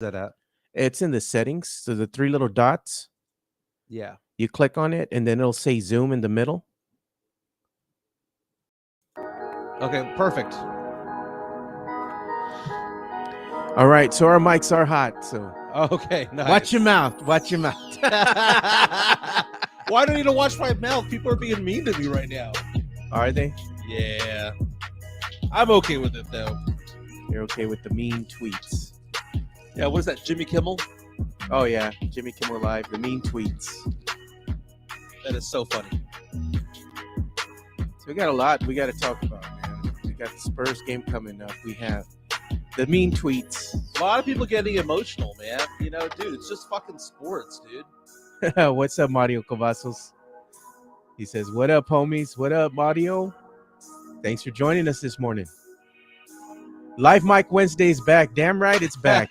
that at? It's in the settings. So the three little dots, Yeah. you click on it, and then it'll say Zoom in the middle. Okay, perfect. All right, so our mics are hot. So Okay, nice. watch your mouth. Watch your mouth. Why do I need to watch my mouth? People are being mean to me right now. Are they? Yeah. I'm okay with it, though. You're okay with the mean tweets? Yeah, what is that, Jimmy Kimmel? Oh yeah, Jimmy Kimmel Live, the mean tweets. That is so funny. So we got a lot we got to talk about, man. We got the Spurs game coming up. We have the mean tweets. A lot of people getting emotional, man. You know, dude, it's just fucking sports, dude. What's up, Mario Cavazos? He says, "What up, homies? What up, Mario? Thanks for joining us this morning. Live Mike Wednesday's back. Damn right it's back.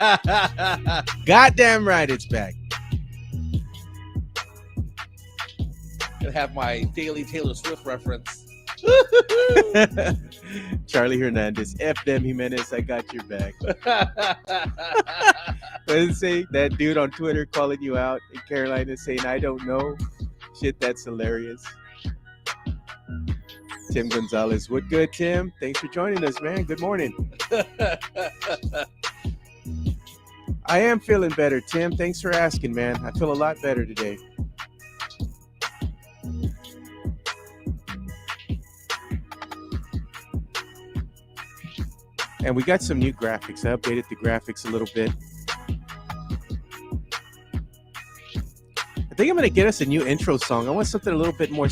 Goddamn right it's back." Gonna have my daily Taylor Swift reference. Charlie Hernandez, F them Jimenez, I got your back. Let's say that dude on Twitter calling you out in Carolina saying, "I don't know." Shit, that's hilarious. Tim Gonzalez, what good, Tim? Thanks for joining us, man. Good morning. I am feeling better, Tim. Thanks for asking, man. I feel a lot better today. And we got some new graphics. I updated the graphics a little bit. I think I'm going to get us a new intro song. I want something a little bit more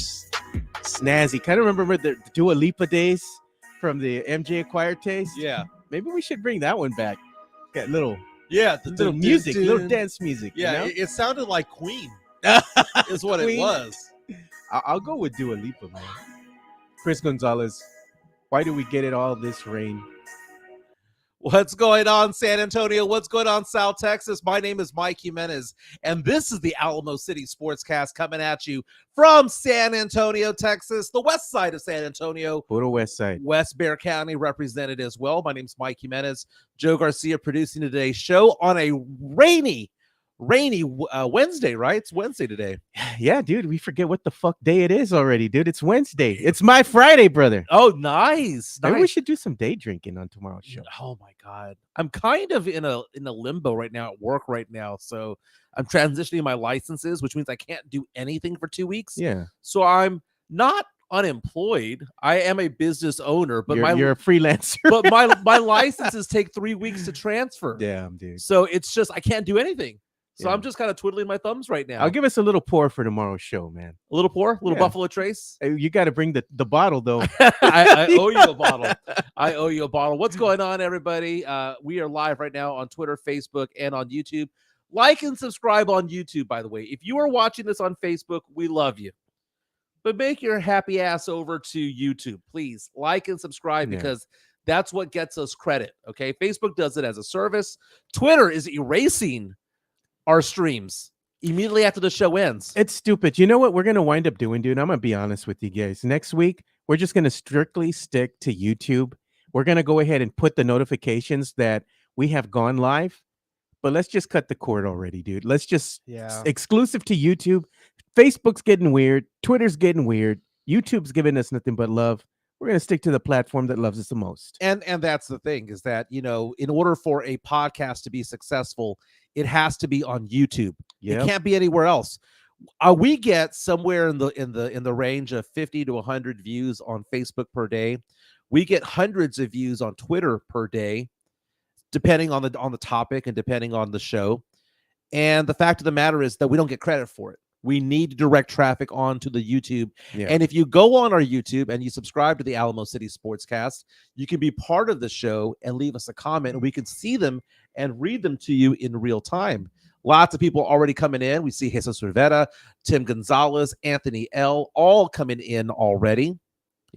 snazzy. Kind of remember the Dua Lipa days from the MJ Acquired Taste? Yeah. Maybe we should bring that one back. Got little little music, little dance music. Yeah, you know? it sounded like Queen. Is what Queen. It was. I'll go with Dua Lipa, man. Chris Gonzalez, why do we get it all this rain? What's going on, San Antonio? What's going on, South Texas? My name is Mikey Jimenez, and this is the Alamo City Sportscast coming at you from San Antonio, Texas, the west side of San Antonio. Puro West Side. West Bear County represented as well. My name is Mikey Jimenez. Joe Garcia producing today's show on a rainy Wednesday, right? It's Wednesday today. Yeah, dude, we forget what the fuck day it is already, dude. It's Wednesday. It's my Friday, brother. Oh, nice. Maybe we should do some day drinking on tomorrow's show. Oh my God. I'm kind of in a limbo right now at work right now. So I'm transitioning my licenses, which means I can't do anything for 2 weeks. Yeah. So I'm not unemployed. I am a business owner, but you're a freelancer. But my licenses take 3 weeks to transfer. Damn, dude. So it's just I can't do anything. So Yeah. I'm just kind of twiddling my thumbs right now. I'll give us a little pour for tomorrow's show, man. A little pour, a little Yeah. Buffalo Trace. Hey, you got to bring the bottle, though. I owe you a bottle. I owe you a bottle. What's going on, everybody? We are live right now on Twitter, Facebook, and on YouTube. Like and subscribe on YouTube, by the way. If you are watching this on Facebook, we love you. But make your happy ass over to YouTube. Please like and subscribe because that's what gets us credit, okay? Facebook does it as a service. Twitter is erasing our streams immediately after the show ends. It's stupid. You know what we're going to wind up doing, dude? I'm going to be honest with you guys. Next week, we're just going to strictly stick to YouTube. We're going to go ahead and put the notifications that we have gone live. But let's just cut the cord already, dude. Let's just exclusive to YouTube. Facebook's getting weird. Twitter's getting weird. YouTube's giving us nothing but love. We're going to stick to the platform that loves us the most. And that's the thing is that, you know, in order for a podcast to be successful, it has to be on YouTube. It can't be anywhere else. We get somewhere in the range of 50 to 100 views on Facebook per day. We get hundreds of views on Twitter per day, depending on the topic and depending on the show. And the fact of the matter is that we don't get credit for it. We need to direct traffic onto the YouTube. Yeah. And if you go on our YouTube and you subscribe to the Alamo City Sportscast, you can be part of the show and leave us a comment, and we can see them and read them to you in real time. Lots of people already coming in. We see Jesus Rivera, Tim Gonzalez, Anthony L. all coming in already.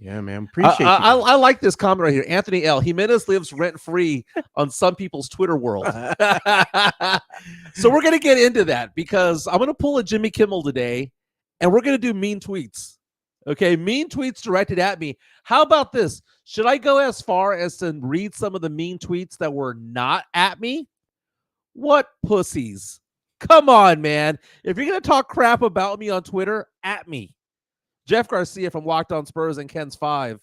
Yeah, man. Appreciate I like this comment right here. Anthony L. Jimenez lives rent-free on some people's Twitter world. So we're going to get into that because I'm going to pull a Jimmy Kimmel today, and we're going to do mean tweets. Okay, mean tweets directed at me. How about this? Should I go as far as to read some of the mean tweets that were not at me? What pussies? Come on, man. If you're going to talk crap about me on Twitter, at me. Jeff Garcia from Locked On Spurs and Ken's 5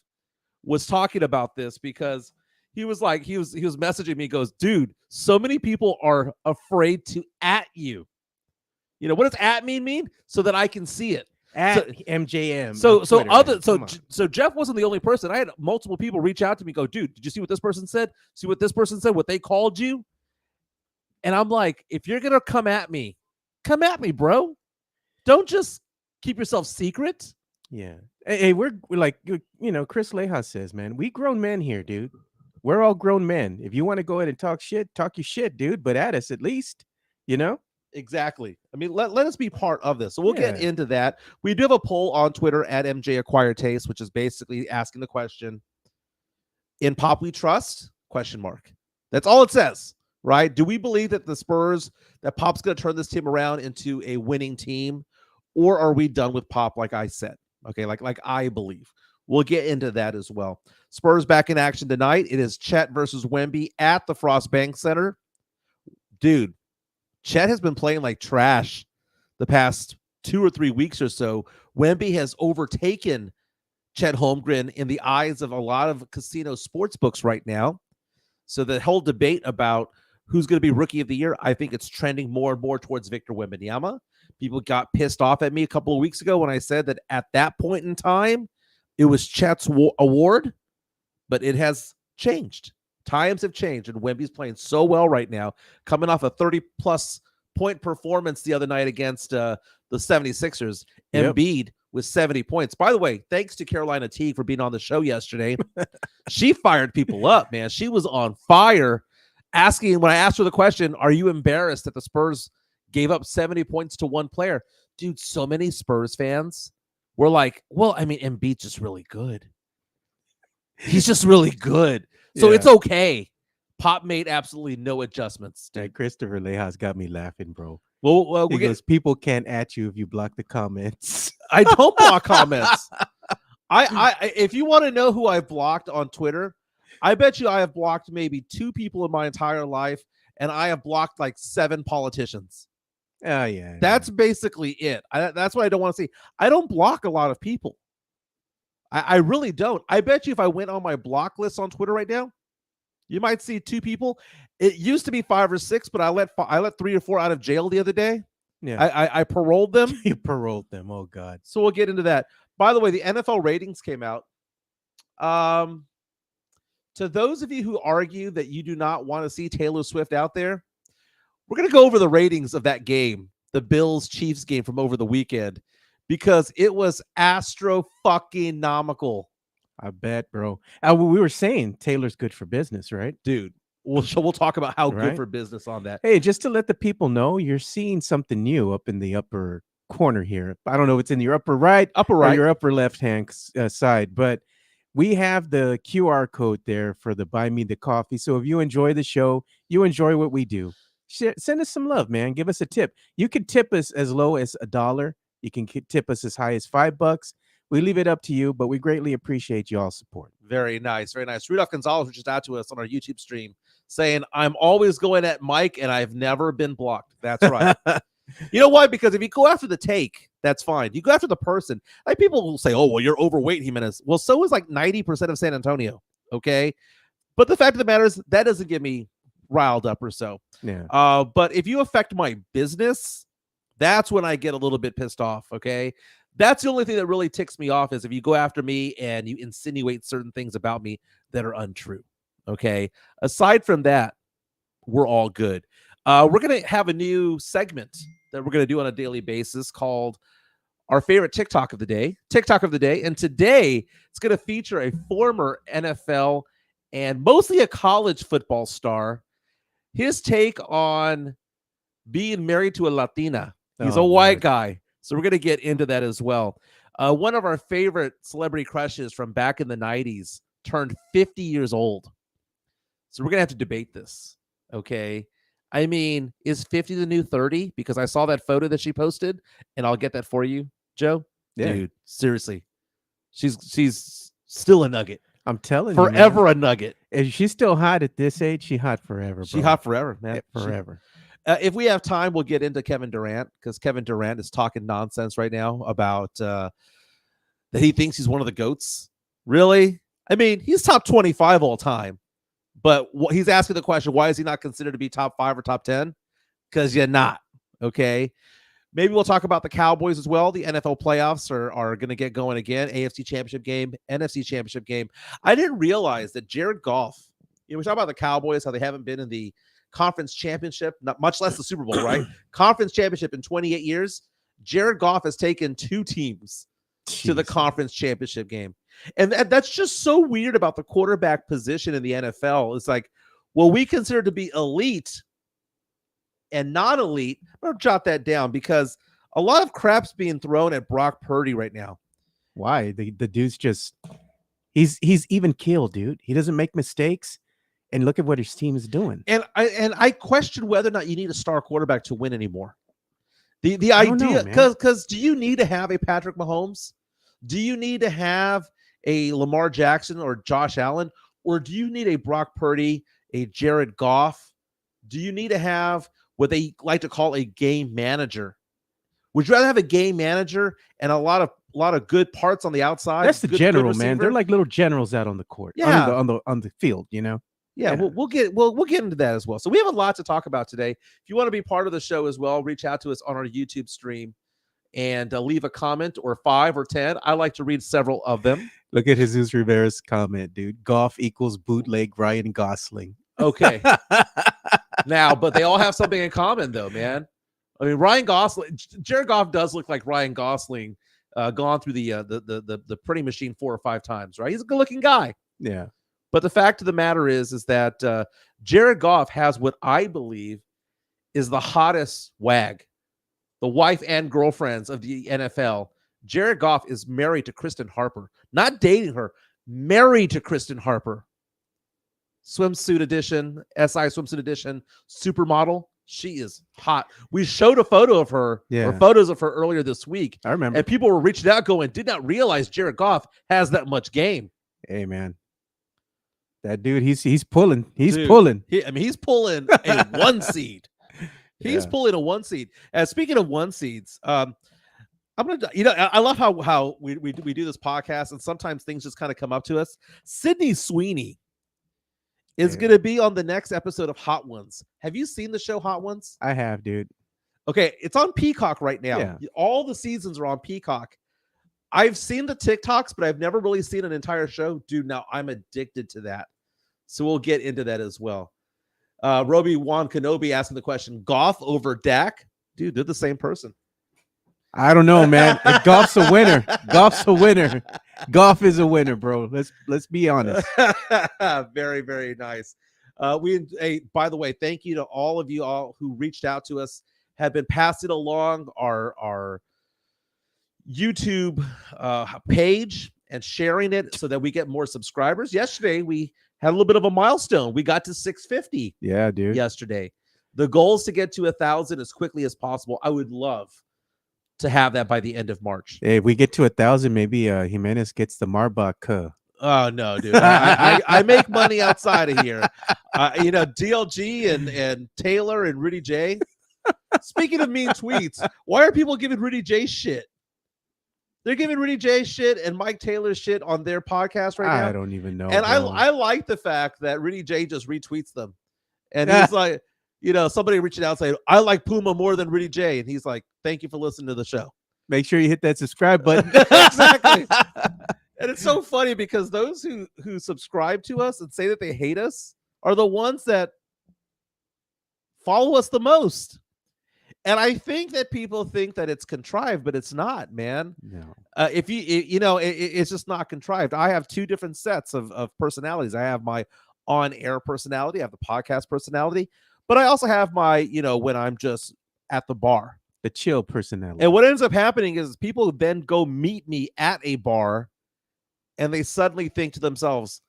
was talking about this because he was messaging me. He goes, dude, so many people are afraid to at you. You know, what does at mean? So that I can see it. At MJM. So Jeff wasn't the only person. I had multiple people reach out to me, go, dude, did you see what this person said? See what this person said? What they called you? And I'm like, if you're gonna come at me, bro. Don't just keep yourself secret. Yeah. Hey, we're like, you know, Chris Leja says, man, we grown men here, dude. We're all grown men. If you want to go ahead and talk shit, talk your shit, dude. But at us at least, you know. Exactly. I mean, let us be part of this. So we'll get into that. We do have a poll on Twitter at MJ Acquired Taste, which is basically asking the question, in Pop we trust? ? That's all it says, right? Do we believe that that Pop's going to turn this team around into a winning team? Or are we done with Pop, like I said? Okay, like I believe. We'll get into that as well. Spurs back in action tonight. It is Chet versus Wemby at the Frost Bank Center. Dude, Chet has been playing like trash the past 2 or 3 weeks or so. Wemby has overtaken Chet Holmgren in the eyes of a lot of casino sports books right now. So the whole debate about who's going to be Rookie of the Year, I think it's trending more and more towards Victor Wembanyama. People got pissed off at me a couple of weeks ago when I said that at that point in time, it was Chet's award, but it has changed. Times have changed, and Wemby's playing so well right now, coming off a 30-plus point performance the other night against the 76ers. Yep. Embiid with 70 points. By the way, thanks to Carolina Teague for being on the show yesterday. She fired people up, man. She was on fire, when I asked her the question, are you embarrassed that the Spurs gave up 70 points to one player? Dude, so many Spurs fans were like, well, I mean, Embiid's just really good. He's just really good. So it's okay. Pop made absolutely no adjustments. Hey, Christopher Leja's got me laughing, bro. Well, he goes, people can't at you if you block the comments. I don't block comments. I if you want to know who I've blocked on Twitter, I bet you I have blocked maybe 2 people in my entire life, and I have blocked like 7 politicians. Oh, yeah. That's basically it. That's what I don't want to see. I don't block a lot of people. I really don't. I bet you if I went on my block list on Twitter right now, you might see 2 people. It used to be 5 or 6, but I let 3 or 4 out of jail the other day. Yeah, I paroled them. You paroled them. Oh God. So we'll get into that. By the way, the NFL ratings came out. To those of you who argue that you do not want to see Taylor Swift out there, we're gonna go over the ratings of that game, the Bills-Chiefs game from over the weekend, because it was astro-fucking-nomical. I bet, bro. We were saying Taylor's good for business, right? Dude, we'll talk about how good for business on that. Hey, just to let the people know, you're seeing something new up in the upper corner here. I don't know if it's in your upper right, or your upper left-hand side, but we have the QR code there for the Buy Me the Coffee. So if you enjoy the show, you enjoy what we do, send us some love, man. Give us a tip. You can tip us as low as $1. You can tip us as high as $5. We leave it up to you, but we greatly appreciate y'all's support. Very nice. Very nice. Rudolph Gonzalez reached out to us on our YouTube stream saying, I'm always going at Mike and I've never been blocked. That's right. You know why? Because if you go after the take, that's fine. You go after the person. Like people will say, oh, well, you're overweight, Jimenez. Well, so is like 90% of San Antonio. Okay. But the fact of the matter is that doesn't get me riled up or so. Yeah. But if you affect my business, that's when I get a little bit pissed off. Okay. That's the only thing that really ticks me off is if you go after me and you insinuate certain things about me that are untrue. Okay. Aside from that, we're all good. We're going to have a new segment that we're going to do on a daily basis called our favorite TikTok of the day. And today it's going to feature a former NFL and mostly a college football star. His take on being married to a Latina. He's a white guy. So we're going to get into that as well. One of our favorite celebrity crushes from back in the 90s turned 50 years old. So we're going to have to debate this. Okay. I mean, is 50 the new 30? Because I saw that photo that she posted, and I'll get that for you, Joe. Yeah. Dude, seriously. She's still a nugget. I'm telling you, forever a nugget. If she's still hot at this age, she hot forever, bro. She hot forever, man. Forever. If we have time, we'll get into Kevin Durant, because Kevin Durant is talking nonsense right now about that he thinks he's one of the GOATs. Really? I mean, he's top 25 all time. But he's asking the question, why is he not considered to be top 5 or top 10? Because you're not. Okay. Maybe we'll talk about the Cowboys as well. The NFL playoffs are going to get going again. AFC Championship game, NFC Championship game. I didn't realize that Jared Goff, we talk about the Cowboys, how they haven't been in the conference championship, not much less the Super Bowl, right? Conference championship in 28 years. Jared Goff has taken 2 teams to the conference championship game. And that's just so weird about the quarterback position in the NFL. It's like, well, we consider to be elite and not elite. I'm going to jot that down, because a lot of crap's being thrown at Brock Purdy right now. Why? The dude's just, he's even killed, dude. He doesn't make mistakes. And look at what his team is doing. And I question whether or not you need a star quarterback to win anymore. The idea, because do you need to have a Patrick Mahomes? Do you need to have a Lamar Jackson or Josh Allen? Or do you need a Brock Purdy, a Jared Goff? Do you need to have what they like to call a game manager? Would you rather have a game manager and a lot of good parts on the outside? That's the general, man. They're like little generals out on the court. Yeah. On the field, you know? Yeah, yeah. We'll get into that as well. So we have a lot to talk about today. If you want to be part of the show as well, reach out to us on our YouTube stream and leave a comment, or 5 or 10. I like to read several of them. Look at Jesus Rivera's comment, dude. Goff equals bootleg Ryan Gosling. Okay. Now, but they all have something in common, though, man. I mean, Ryan Gosling, Jared Goff does look like Ryan Gosling, gone through the printing machine 4 or 5 times, right? He's a good-looking guy. Yeah. But the fact of the matter is that Jared Goff has what I believe is the hottest wag, the wife and girlfriends of the NFL. Jared Goff is married to Kristen Harper, not dating her, married to Kristen Harper. Swimsuit edition, SI swimsuit edition, supermodel. She is hot. We showed a photo of her, or photos of her earlier this week. I remember. And people were reaching out going, did not realize Jared Goff has that much game. Hey, man. That dude, he's pulling. He's pulling. He's pulling a 1 seed. He's pulling a 1 seed. Speaking of 1 seeds, I'm gonna, I love how we do this podcast, and sometimes things just kind of come up to us. Sydney Sweeney is going to be on the next episode of Hot Ones. Have you seen the show Hot Ones? I have, dude. Okay, it's on Peacock right now. Yeah. All the seasons are on Peacock. I've seen the TikToks, but I've never really seen an entire show. Dude, now I'm addicted to that. So we'll get into that as well. Roby Juan Kenobi asking the question, Goff over Dak? Dude, they're the same person. I don't know, man. Goff's a winner. Goff's a winner. Goff is a winner, bro. Let's be honest. Very, very nice. By the way, thank you to all of you all who reached out to us, have been passing along our YouTube page and sharing it so that we get more subscribers. Yesterday, we had a little bit of a milestone. We got to 650. Yeah, dude. Yesterday. The goal is to get to 1,000 as quickly as possible. I would love to have that by the end of March. Hey, if we get to 1,000, maybe Jimenez gets the Marbach. Oh no, dude! I make money outside of here. DLG and Taylor and Rudy J. Speaking of mean tweets, why are people giving Rudy J shit? They're giving Rudy J shit and Mike Taylor shit on their podcast right now. I don't even know. And I like the fact that Rudy J just retweets them, and he's like, somebody reaching out saying, I like Puma more than Rudy J, and he's like, thank you for listening to the show. Make sure you hit that subscribe button. Exactly. And it's so funny because those who subscribe to us and say that they hate us are the ones that follow us the most. And I think that people think that it's contrived, but it's not, man. No. It's just not contrived. I have 2 different sets of personalities. I have my on-air personality. I have the podcast personality, but I also have my, when I'm just at the bar. The chill personality. And what ends up happening is people then go meet me at a bar and they suddenly think to themselves,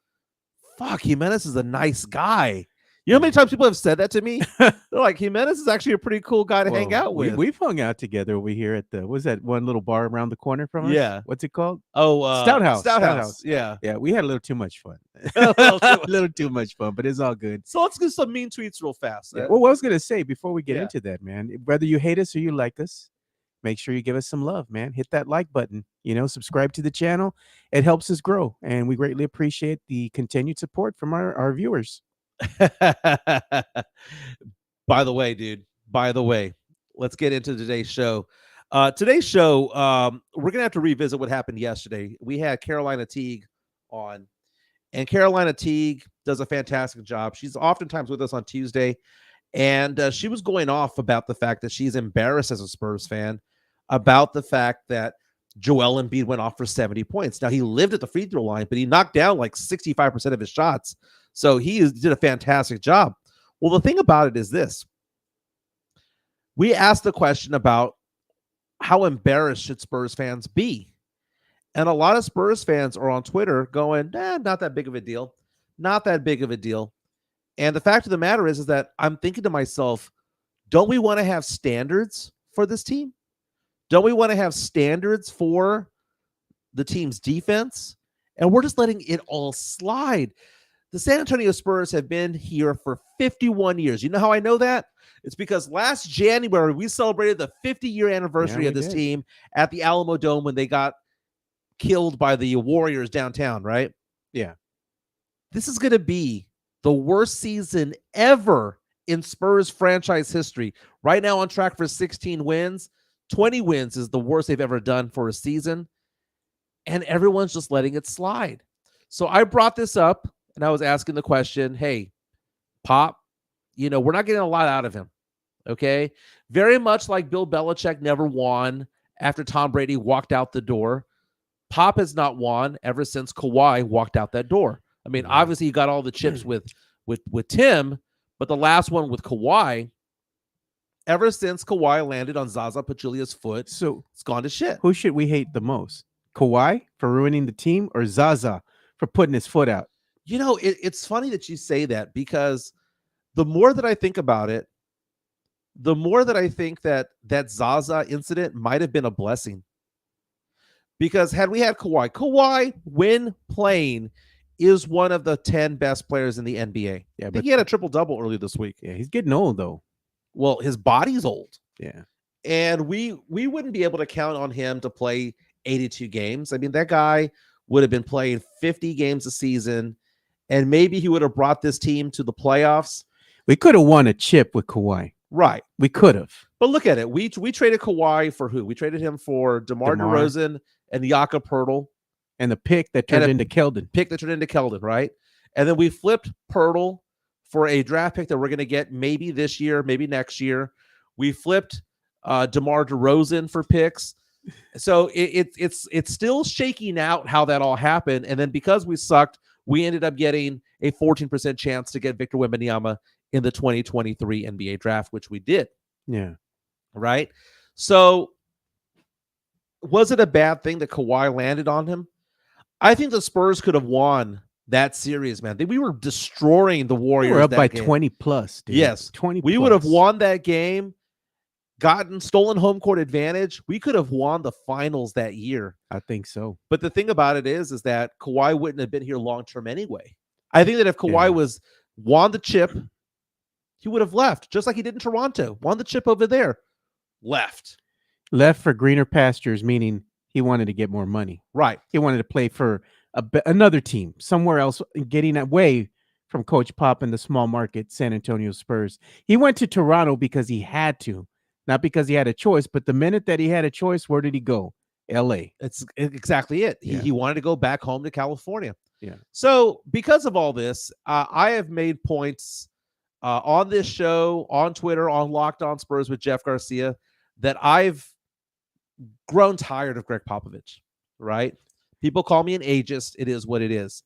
fuck, Jimenez is a nice guy. You know how many times people have said that to me? They're like, Jimenez is actually a pretty cool guy to hang out with. We've hung out together over here at the, what's that one little bar around the corner from us? Yeah. What's it called? Oh, Stout House. Stout House. Yeah. Yeah, we had a little too much fun. A little too much fun, but it's all good. So let's do some mean tweets real fast. Yeah. Well, what I was going to say before we get into that, man, whether you hate us or you like us, make sure you give us some love, man. Hit that like button, subscribe to the channel. It helps us grow, and we greatly appreciate the continued support from our viewers. By the way, let's get into today's show. We're going to have to revisit what happened yesterday. We had Carolina Teague on, and Carolina Teague does a fantastic job. She's oftentimes with us on Tuesday, and she was going off about the fact that she's embarrassed as a Spurs fan about the fact that Joel Embiid went off for 70 points. Now, he lived at the free throw line, but he knocked down like 65% of his shots. So he did a fantastic job. Well, the thing about it is this. We asked the question about how embarrassed should Spurs fans be? And a lot of Spurs fans are on Twitter going, not that big of a deal. Not that big of a deal. And the fact of the matter is that I'm thinking to myself, don't we want to have standards for this team? Don't we want to have standards for the team's defense? And we're just letting it all slide. The San Antonio Spurs have been here for 51 years. You know how I know that? It's because last January, we celebrated the 50-year anniversary of this team at the Alamo Dome when they got killed by the Warriors downtown, right? Yeah. This is going to be the worst season ever in Spurs franchise history. Right now on track for 16 wins. 20 wins is the worst they've ever done for a season. And everyone's just letting it slide. So I brought this up and I was asking the question, hey, Pop, we're not getting a lot out of him. Okay. Very much like Bill Belichick never won after Tom Brady walked out the door. Pop has not won ever since Kawhi walked out that door. I mean, obviously you got all the chips with Tim, but the last one with Kawhi, ever since Kawhi landed on Zaza Pachulia's foot, so it's gone to shit. Who should we hate the most? Kawhi for ruining the team or Zaza for putting his foot out? It's funny that you say that because the more that I think about it, the more that I think that Zaza incident might have been a blessing. Because had we had Kawhi, when playing, is one of the 10 best players in the NBA. Yeah, I think he had a triple-double earlier this week. Yeah, he's getting old, though. Well, his body's old. Yeah. And we wouldn't be able to count on him to play 82 games. I mean, that guy would have been playing 50 games a season, and maybe he would have brought this team to the playoffs. We could have won a chip with Kawhi. Right. We could have. But look at it. We traded Kawhi for who? We traded him for DeMar DeRozan and Jakob Poeltl. And the pick that turned into Keldon. Right? And then we flipped Poeltl for a draft pick that we're going to get maybe this year, maybe next year. We flipped DeMar DeRozan for picks. So it's still shaking out how that all happened. And then because we sucked, we ended up getting a 14% chance to get Victor Wembanyama in the 2023 NBA draft, which we did. Yeah. Right? So was it a bad thing that Kawhi landed on him? I think the Spurs could have won that series, man. We were destroying the Warriors. We were up by 20 plus, dude. Yes. 20 We would have won that game, gotten stolen home court advantage. We could have won the finals that year. I think so. But the thing about it is that Kawhi wouldn't have been here long-term anyway. I think that if Kawhi won the chip, he would have left, just like he did in Toronto. Won the chip over there. Left for greener pastures, meaning he wanted to get more money. Right. He wanted to play for another team somewhere else, getting away from Coach Pop and the small market San Antonio Spurs. He went to Toronto because he had to, not because he had a choice. But the minute that he had a choice, where did he go? L.A. It's exactly it. Yeah. He wanted to go back home to California. Yeah. So because of all this, I have made points on this show, on Twitter, on Locked On Spurs with Jeff Garcia, that I've grown tired of Gregg Popovich, right? People call me an ageist. It is what it is.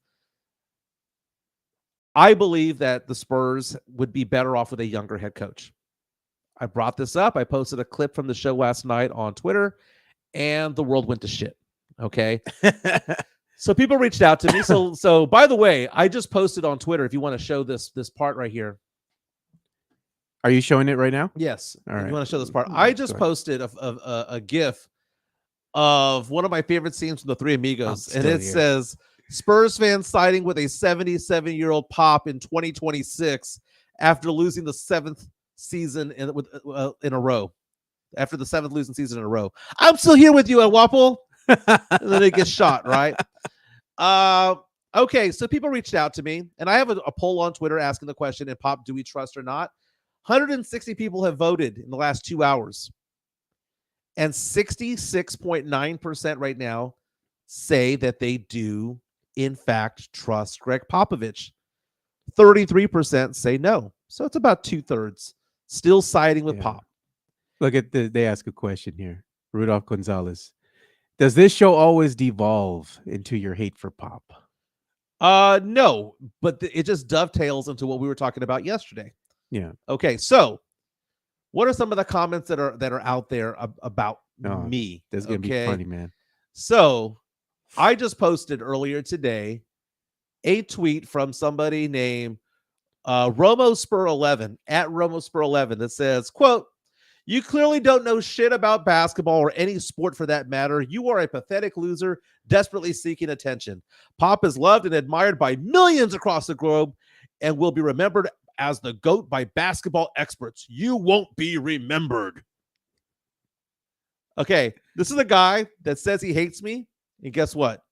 I believe that the Spurs would be better off with a younger head coach. I brought this up. I posted a clip from the show last night on Twitter, and the world went to shit. Okay. So people reached out to me. So by the way, I just posted on Twitter, if you want to show this part right here. Are you showing it right now? Yes. All right. You want to show this part? I just posted a GIF of one of my favorite scenes from The Three Amigos, and it says Spurs fans siding with a 77-year-old Pop in 2026 after losing the seventh season in a row. After the seventh losing season in a row, I'm still here with you at Wapple. And then it gets shot, right? Okay, so people reached out to me, and I have a poll on Twitter asking the question: "And Pop, do we trust or not?" 160 people have voted in the last 2 hours, and 66.9% right now say that they do, in fact, trust Gregg Popovich. 33% say no, so it's about 2/3 still siding with Pop. Look at they ask a question here. Rudolph Gonzalez. Does this show always devolve into your hate for Pop? No, but it just dovetails into what we were talking about yesterday. Yeah. Okay, so what are some of the comments that are out there about me? That's gonna be funny, man. So I just posted earlier today a tweet from somebody named Romo Spur 11 at Romo Spur 11 that says, quote, "You clearly don't know shit about basketball or any sport for that matter. You are a pathetic loser desperately seeking attention. Pop is loved and admired by millions across the globe and will be remembered as the GOAT by basketball experts. You won't be remembered." Okay, this is a guy that says he hates me, and guess what?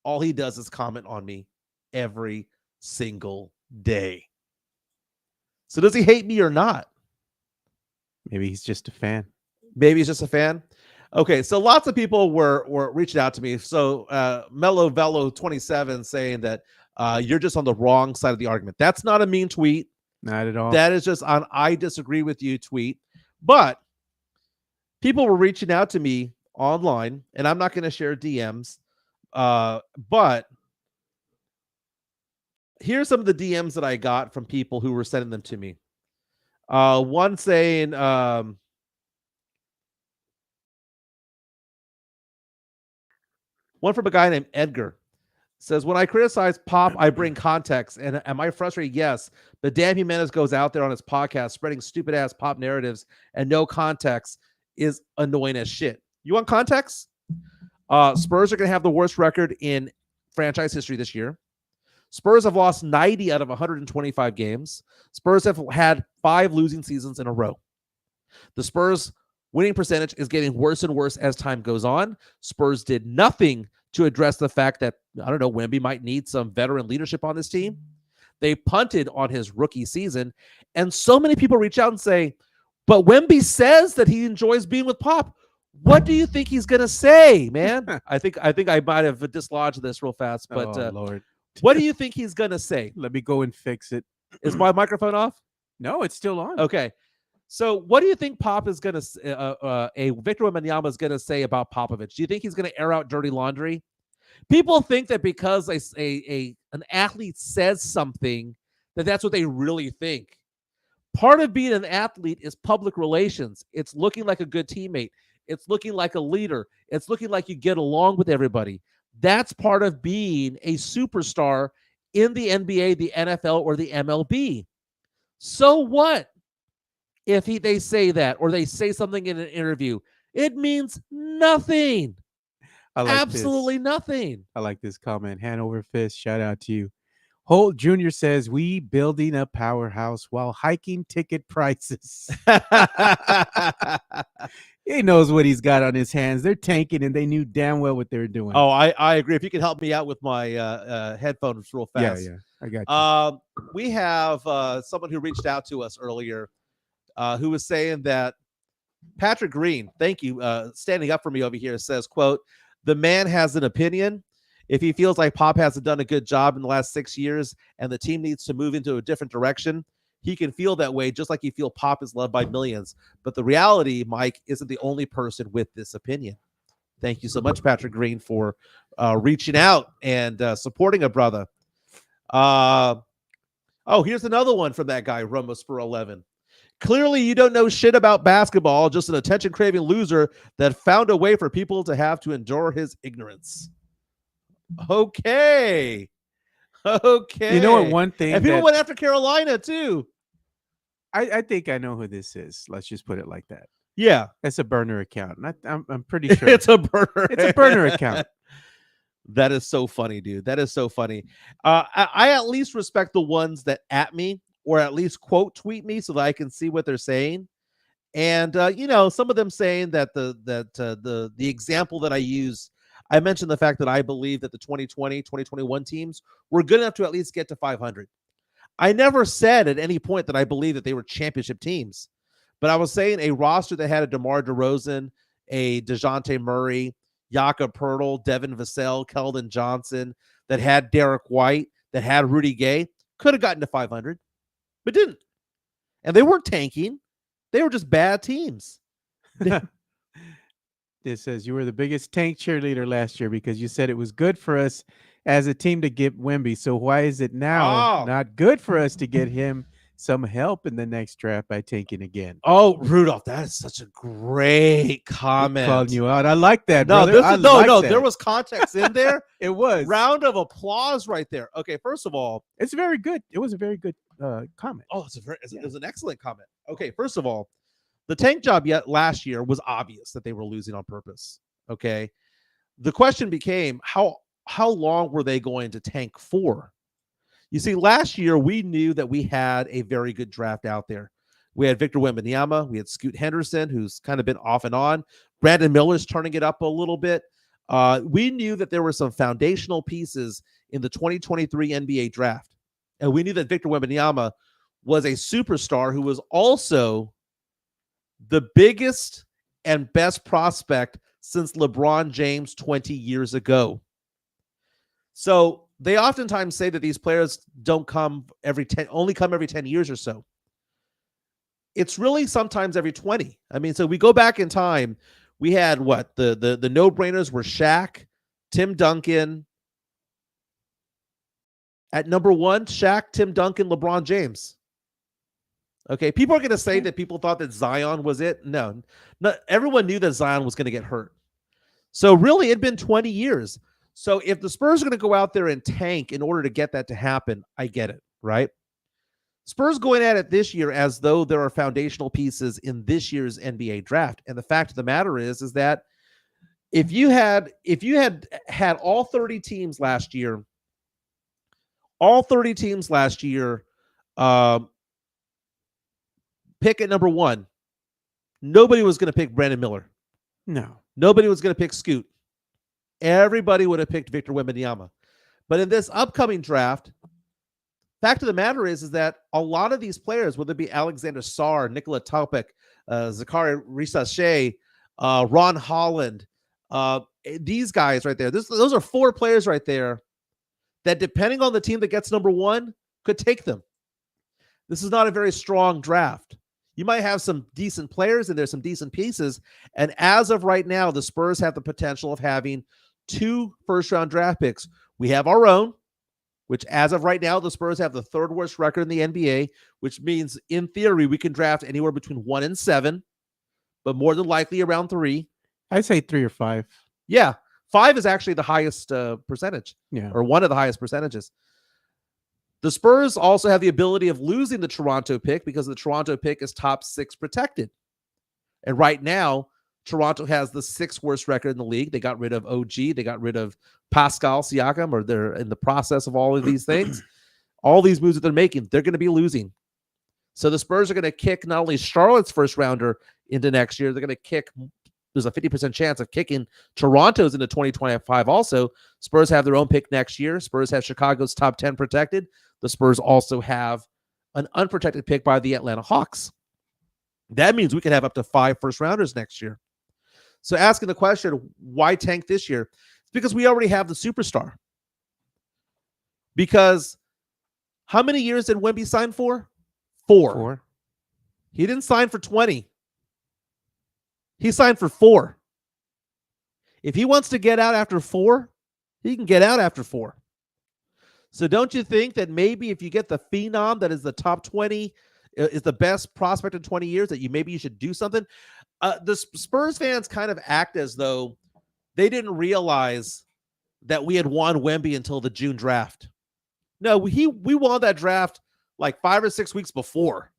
All he does is comment on me every single day. So does he hate me or not? Maybe he's just a fan. Maybe he's just a fan. Okay, so lots of people were reaching out to me. So Mellow Velo 27 saying that you're just on the wrong side of the argument. That's not a mean tweet. Not at all. That is just on I disagree with you tweet. But people were reaching out to me online, and I'm not going to share DMs. But here's some of the DMs that I got from people who were sending them to me. One saying, one from a guy named Edgar says, "When I criticize Pop, I bring context. And am I frustrated? Yes. But Dan Jimenez goes out there on his podcast spreading stupid ass Pop narratives and no context is annoying as shit. You want context? Spurs are going to have the worst record in franchise history this year. Spurs have lost 90 out of 125 games. Spurs have had 5 losing seasons in a row. The Spurs winning percentage is getting worse and worse as time goes on. Spurs did nothing to address the fact that, I don't know, Wemby might need some veteran leadership on this team. They punted on his rookie season. And so many people reach out and say, but Wemby says that he enjoys being with Pop. What do you think he's going to say, man?" I think I might have dislodged this real fast, but Lord. What do you think he's going to say? Let me go and fix it. Is my microphone off? No, it's still on. Okay. So what do you think Pop is going to Victor Wembanyama is going to say about Popovich? Do you think he's going to air out dirty laundry? People think that because an athlete says something, that's what they really think. Part of being an athlete is public relations. It's looking like a good teammate. It's looking like a leader. It's looking like you get along with everybody. That's part of being a superstar in the NBA, the NFL, or the MLB. So what if they say that or they say something in an interview? It means nothing. Absolutely nothing. I like this comment. Hand over fist. Shout out to you. Holt Jr. says, "We building a powerhouse while hiking ticket prices." He knows what he's got on his hands. They're tanking, and they knew damn well what they were doing. Oh, I agree. If you could help me out with my headphones real fast. Yeah, I got you. We have someone who reached out to us earlier who was saying that Patrick Green, thank you, standing up for me over here, says, quote, "The man has an opinion. If he feels like Pop hasn't done a good job in the last 6 years and the team needs to move into a different direction, he can feel that way just like he feels Pop is loved by millions. But the reality, Mike, isn't the only person with this opinion." Thank you so much, Patrick Green, for reaching out and supporting a brother. Here's another one from that guy, Romo Spur 11. "Clearly, you don't know shit about basketball, just an attention-craving loser that found a way for people to have to endure his ignorance." Okay. You know what? One thing, and people went after Carolina too. I think I know who this is. Let's just put it like that. Yeah, It's a burner account. I'm pretty sure it's a burner. it's a burner account. That is so funny, dude. That is so funny. I at least respect the ones that at me or at least quote tweet me so that I can see what they're saying. And some of them saying that the example that I use, I mentioned the fact that I believe that the 2020, 2021 teams were good enough to at least get to 500. I never said at any point that I believe that they were championship teams, but I was saying a roster that had a DeMar DeRozan, a DeJounte Murray, Jakob Poeltl, Devin Vassell, Keldon Johnson, that had Derek White, that had Rudy Gay, could have gotten to 500, but didn't. And they weren't tanking. They were just bad teams. It says you were the biggest tank cheerleader last year because you said it was good for us as a team to get Wemby. So why is it now not good for us to get him some help in the next draft by tanking again? Oh, Rudolph, that is such a great comment. Calling you out. I like that, no, brother. There was context in there. It was. Round of applause right there. Okay, first of all, it's very good. It was a very good comment. Oh, it was an excellent comment. Okay, first of all, the tank job last year was obvious that they were losing on purpose. Okay, the question became how long were they going to tank for? You see, last year we knew that we had a very good draft out there. We had Victor Wembanyama, we had Scoot Henderson, who's kind of been off and on. Brandon Miller's turning it up a little bit. We knew that there were some foundational pieces in the 2023 NBA draft, and we knew that Victor Wembanyama was a superstar who was also the biggest and best prospect since LeBron James 20 years ago. So they oftentimes say that these players don't come only come every 10 years or so. It's really sometimes every 20. I mean, so we go back in time. We had what? The no-brainers were Shaq, Tim Duncan. At number one, Shaq, Tim Duncan, LeBron James. Okay, people are going to say that people thought that Zion was it. No, everyone knew that Zion was going to get hurt. So really, it'd been 20 years. So if the Spurs are going to go out there and tank in order to get that to happen, I get it, right? Spurs going at it this year as though there are foundational pieces in this year's NBA draft. And the fact of the matter is that if you had all 30 teams last year, pick at number one, nobody was going to pick Brandon Miller. No. Nobody was going to pick Scoot. Everybody would have picked Victor Wembanyama. But in this upcoming draft, fact of the matter is that a lot of these players, whether it be Alexander Sarr, Nikola Topic, Zachary Risache, Ron Holland, these guys right there, those are four players right there that, depending on the team that gets number one, could take them. This is not a very strong draft. You might have some decent players and there's some decent pieces. And as of right now, the Spurs have the potential of having 2 first-round draft picks. We have our own, which as of right now, the Spurs have the 3rd worst record in the NBA, which means in theory, we can draft anywhere between 1 and 7, but more than likely around 3. I'd say 3 or 5. Yeah. 5 is actually the highest percentage, or one of the highest percentages. The Spurs also have the ability of losing the Toronto pick because the Toronto pick is top 6 protected. And right now, Toronto has the 6th worst record in the league. They got rid of OG. They got rid of Pascal Siakam, or they're in the process of all of these things. All these moves that they're making, they're going to be losing. So the Spurs are going to kick not only Charlotte's first rounder into next year, they're going to kick, there's a 50% chance of kicking Toronto's into 2025 also. Spurs have their own pick next year. Spurs have Chicago's top 10 protected. The Spurs also have an unprotected pick by the Atlanta Hawks. That means we could have up to 5 first-rounders next year. So asking the question, why tank this year? It's because we already have the superstar. Because how many years did Wemby sign for? 4. He didn't sign for 20. He signed for 4. If he wants to get out after 4, he can get out after 4. So don't you think that maybe if you get the phenom that is the top 20, is the best prospect in 20 years, that maybe you should do something? The Spurs fans kind of act as though they didn't realize that we had won Wemby until the June draft. No, we won that draft like 5 or 6 weeks before.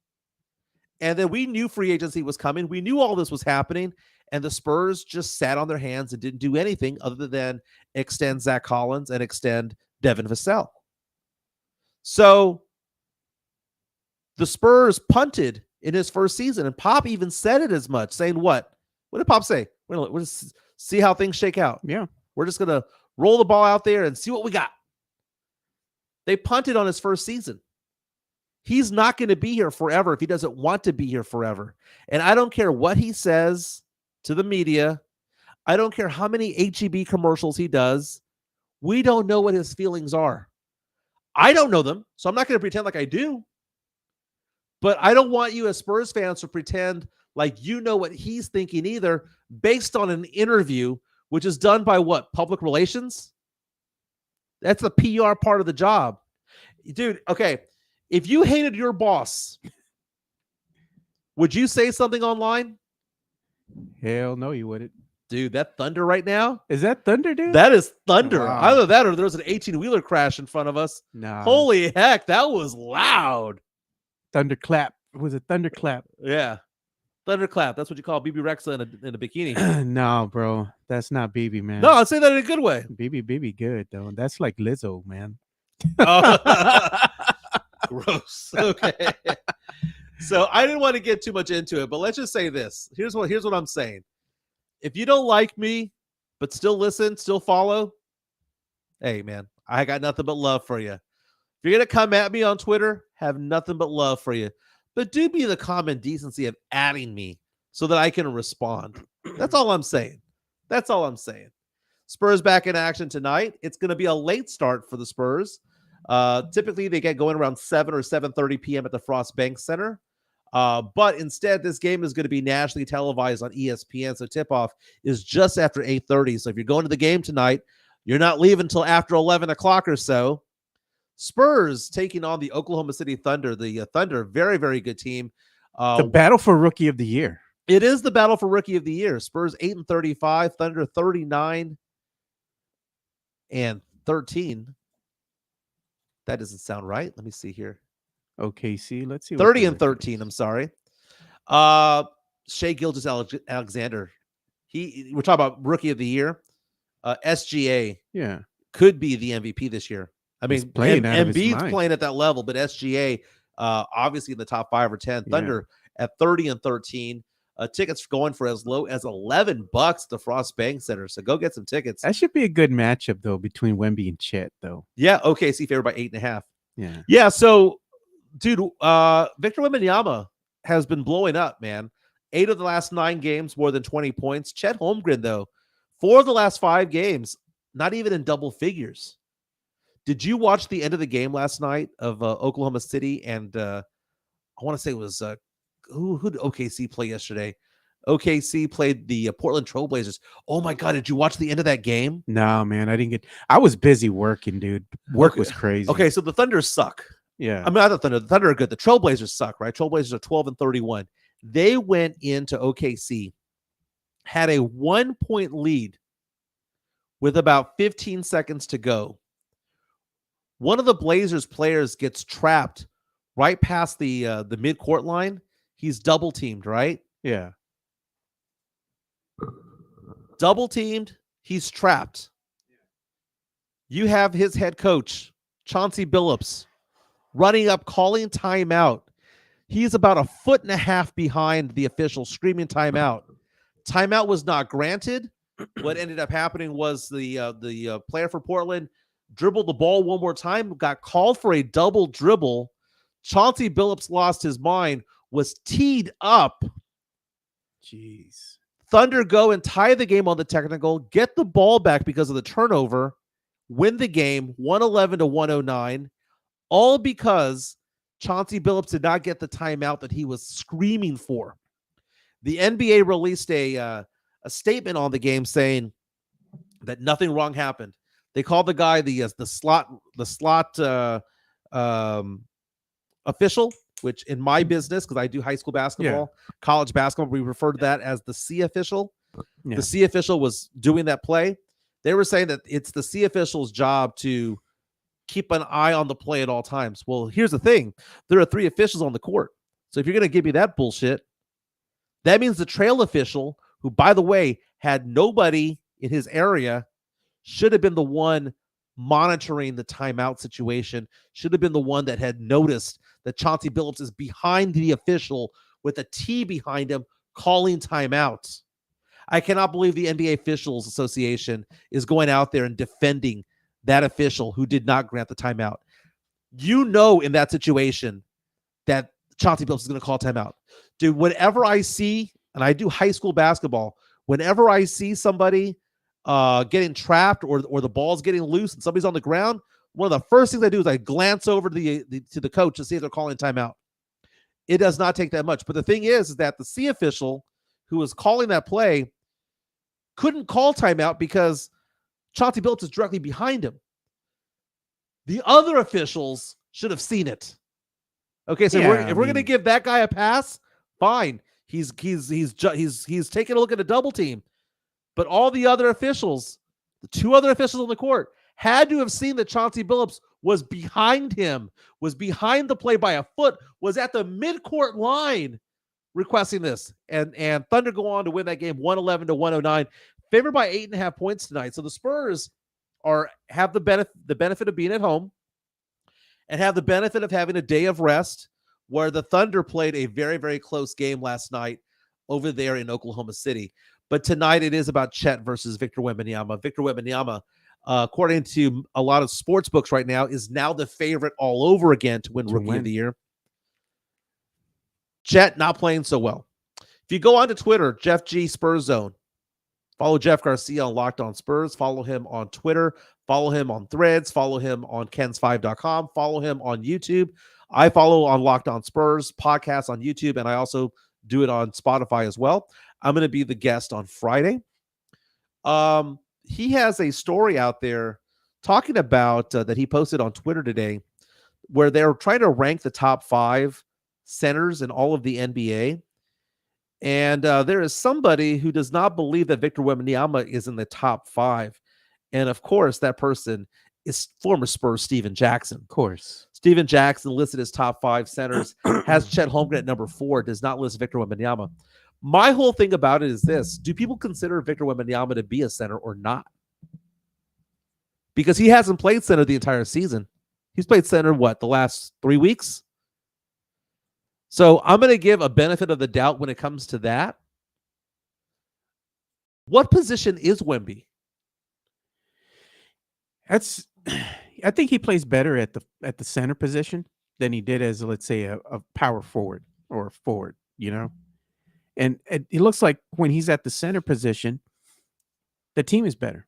And then we knew free agency was coming. We knew all this was happening. And the Spurs just sat on their hands and didn't do anything other than extend Zach Collins and extend Devin Vassell. So the Spurs punted in his first season. And Pop even said it as much, saying what? What did Pop say? We're going to see how things shake out. Yeah. We're just going to roll the ball out there and see what we got. They punted on his first season. He's not going to be here forever if he doesn't want to be here forever. And I don't care what he says to the media. I don't care how many HEB commercials he does. We don't know what his feelings are. I don't know them, so I'm not going to pretend like I do. But I don't want you as Spurs fans to pretend like you know what he's thinking either, based on an interview, which is done by what? Public relations? That's the PR part of the job. Dude, okay. If you hated your boss, would you say something online? Hell no, you wouldn't. Dude, that thunder right now? Is that thunder, dude? That is thunder. Wow. Either that or there was an 18-wheeler crash in front of us. Nah. Holy heck, that was loud. Thunderclap. It was a thunderclap. Yeah. Thunderclap. That's what you call BB Rexa in a bikini. No, bro. That's not BB, man. No, I'd say that in a good way. BB good, though. That's like Lizzo, man. Oh. Gross. Okay. So I didn't want to get too much into it, but let's just say this. Here's what I'm saying. If you don't like me, but still listen, still follow, hey, man, I got nothing but love for you. If you're going to come at me on Twitter, have nothing but love for you. But do be the common decency of adding me so that I can respond. That's all I'm saying. That's all I'm saying. Spurs back in action tonight. It's going to be a late start for the Spurs. Typically, they get going around 7 or 7:30 p.m. at the Frost Bank Center. But instead, this game is going to be nationally televised on ESPN. So tip-off is just after 8:30. So if you're going to the game tonight, you're not leaving until after 11 o'clock or so. Spurs taking on the Oklahoma City Thunder. The Thunder, very, very good team. The battle for Rookie of the Year. It is the battle for Rookie of the Year. Spurs 8-35, Thunder 39 and 13. That doesn't sound right. Let me see here. OKC. Let's see. 30 and 13. I'm sorry. Shai Gilgeous-Alexander. We're talking about Rookie of the Year. SGA. Yeah. Could be the MVP this year. I mean, Embiid's playing playing at that level, but SGA, obviously in the top 5 or 10. Thunder at 30 and 13. Tickets going for as low as $11 at the Frost Bank Center. So go get some tickets. That should be a good matchup, though, between Wemby and Chet, though. Yeah, OKC favored by 8.5. Yeah. Yeah, so, dude, Victor Wembanyama has been blowing up, man. 8 of the last 9 games, more than 20 points. Chet Holmgren, though, 4 of the last 5 games, not even in double figures. Did you watch the end of the game last night of Oklahoma City? And I want to say it was who did OKC play yesterday? OKC played the Portland Trailblazers. Oh my God, did you watch the end of that game? No, man, I didn't get. I was busy working, dude. Work was crazy. Okay, so the Thunder suck. Yeah, I mean, not the Thunder. The Thunder are good. The Trailblazers suck, right? Trailblazers are 12 and 31. They went into OKC, had a 1-point lead with about 15 seconds to go. One of the Blazers players gets trapped right past the midcourt line. He's double teamed, right? Yeah. Double teamed. He's trapped. You have his head coach, Chauncey Billups, running up, calling timeout. He's about 1.5 feet behind the official, screaming timeout. Timeout was not granted. What ended up happening was the player for Portland dribbled the ball one more time, got called for a double dribble. Chauncey Billups lost his mind, was teed up. Jeez. Thunder go and tie the game on the technical, get the ball back because of the turnover, win the game 111-109, all because Chauncey Billups did not get the timeout that he was screaming for. The NBA released a statement on the game saying that nothing wrong happened. They called the guy the slot official, which in my business, because I do high school basketball, college basketball, we refer to that as the C official. Yeah. The C official was doing that play. They were saying that it's the C official's job to keep an eye on the play at all times. Well, here's the thing. There are 3 officials on the court. So if you're going to give me that bullshit, that means the trail official, who, by the way, had nobody in his area, should have been the one monitoring the timeout situation, should have been the one that had noticed that Chauncey Billups is behind the official with a T behind him calling timeouts. I cannot believe the NBA Officials Association is going out there and defending that official who did not grant the timeout. You know, in that situation, that Chauncey Billups is going to call timeout. Dude, whenever I see, and I do high school basketball, whenever I see somebody getting trapped or the ball's getting loose and somebody's on the ground, one of the first things I do is I glance over to the coach to see if they're calling timeout. It does not take that much. But the thing is that the C official who was calling that play couldn't call timeout because Chauncey Billups is directly behind him. The other officials should have seen it. Okay, so if we're going to give that guy a pass, fine. He's taking a look at a double team. But all the other officials, the two other officials on the court, had to have seen that Chauncey Billups was behind him, was behind the play by a foot, was at the midcourt line requesting this. And Thunder go on to win that game 111-109, favored by 8.5 points tonight. So the Spurs have the benefit of being at home and have the benefit of having a day of rest, where the Thunder played a very, very close game last night over there in Oklahoma City. But tonight it is about Chet versus Victor Wembanyama. Victor Wembanyama, according to a lot of sports books right now, is now the favorite all over again to win Rookie of the Year. Chet not playing so well. If you go onto Twitter, Jeff G Spurs Zone, follow Jeff Garcia on Locked On Spurs. Follow him on Twitter. Follow him on Threads. Follow him on Kens5.com. Follow him on YouTube. I follow on Locked On Spurs podcast on YouTube, and I also do it on Spotify as well. I'm going to be the guest on Friday. He has a story out there talking about that he posted on Twitter today, where they're trying to rank the top 5 centers in all of the NBA. And there is somebody who does not believe that Victor Wembanyama is in the top 5. And of course, that person is former Spurs Steven Jackson. Of course. Steven Jackson listed as top 5 centers, has Chet Holmgren at number 4, does not list Victor Wembanyama. My whole thing about it is this: do people consider Victor Wembanyama to be a center or not? Because he hasn't played center the entire season. He's played center, the last 3 weeks? So I'm going to give a benefit of the doubt when it comes to that. What position is Wemby? I think he plays better at the center position than he did as, let's say, a power forward or a forward, you know? And it looks like when he's at the center position, the team is better,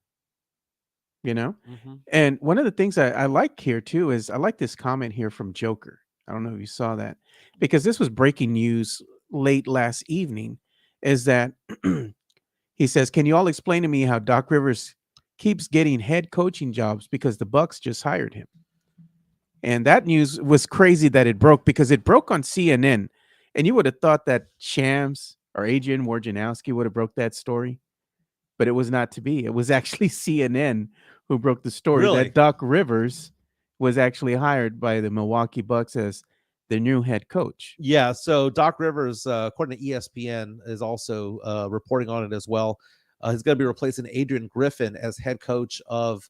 you know? Mm-hmm. And one of the things I like here, too, is I like this comment here from Joker. I don't know if you saw that, because this was breaking news late last evening, is that he says, "Can you all explain to me how Doc Rivers keeps getting head coaching jobs because the Bucks just hired him?" And that news was crazy that it broke, because it broke on CNN. And you would have thought that Shams or Adrian Wojnarowski would have broke that story, but it was not to be. It was actually CNN who broke the story that Doc Rivers was actually hired by the Milwaukee Bucks as the new head coach. Yeah, so Doc Rivers, according to ESPN, is also reporting on it as well. He's going to be replacing Adrian Griffin as head coach of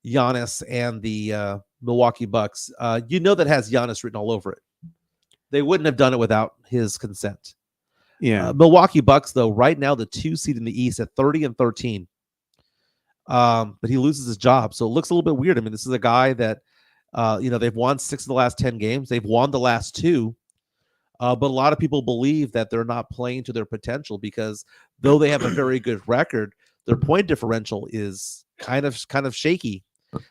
Giannis and the Milwaukee Bucks. You know that has Giannis written all over it. They wouldn't have done it without his consent. Yeah. Milwaukee Bucks, though, right now the 2 seed in the East at 30-13. But he loses his job, so it looks a little bit weird. I mean, this is a guy that they've won 6 of the last 10 games. They've won the last 2. But a lot of people believe that they're not playing to their potential, because though they have a very good record, their point differential is kind of shaky.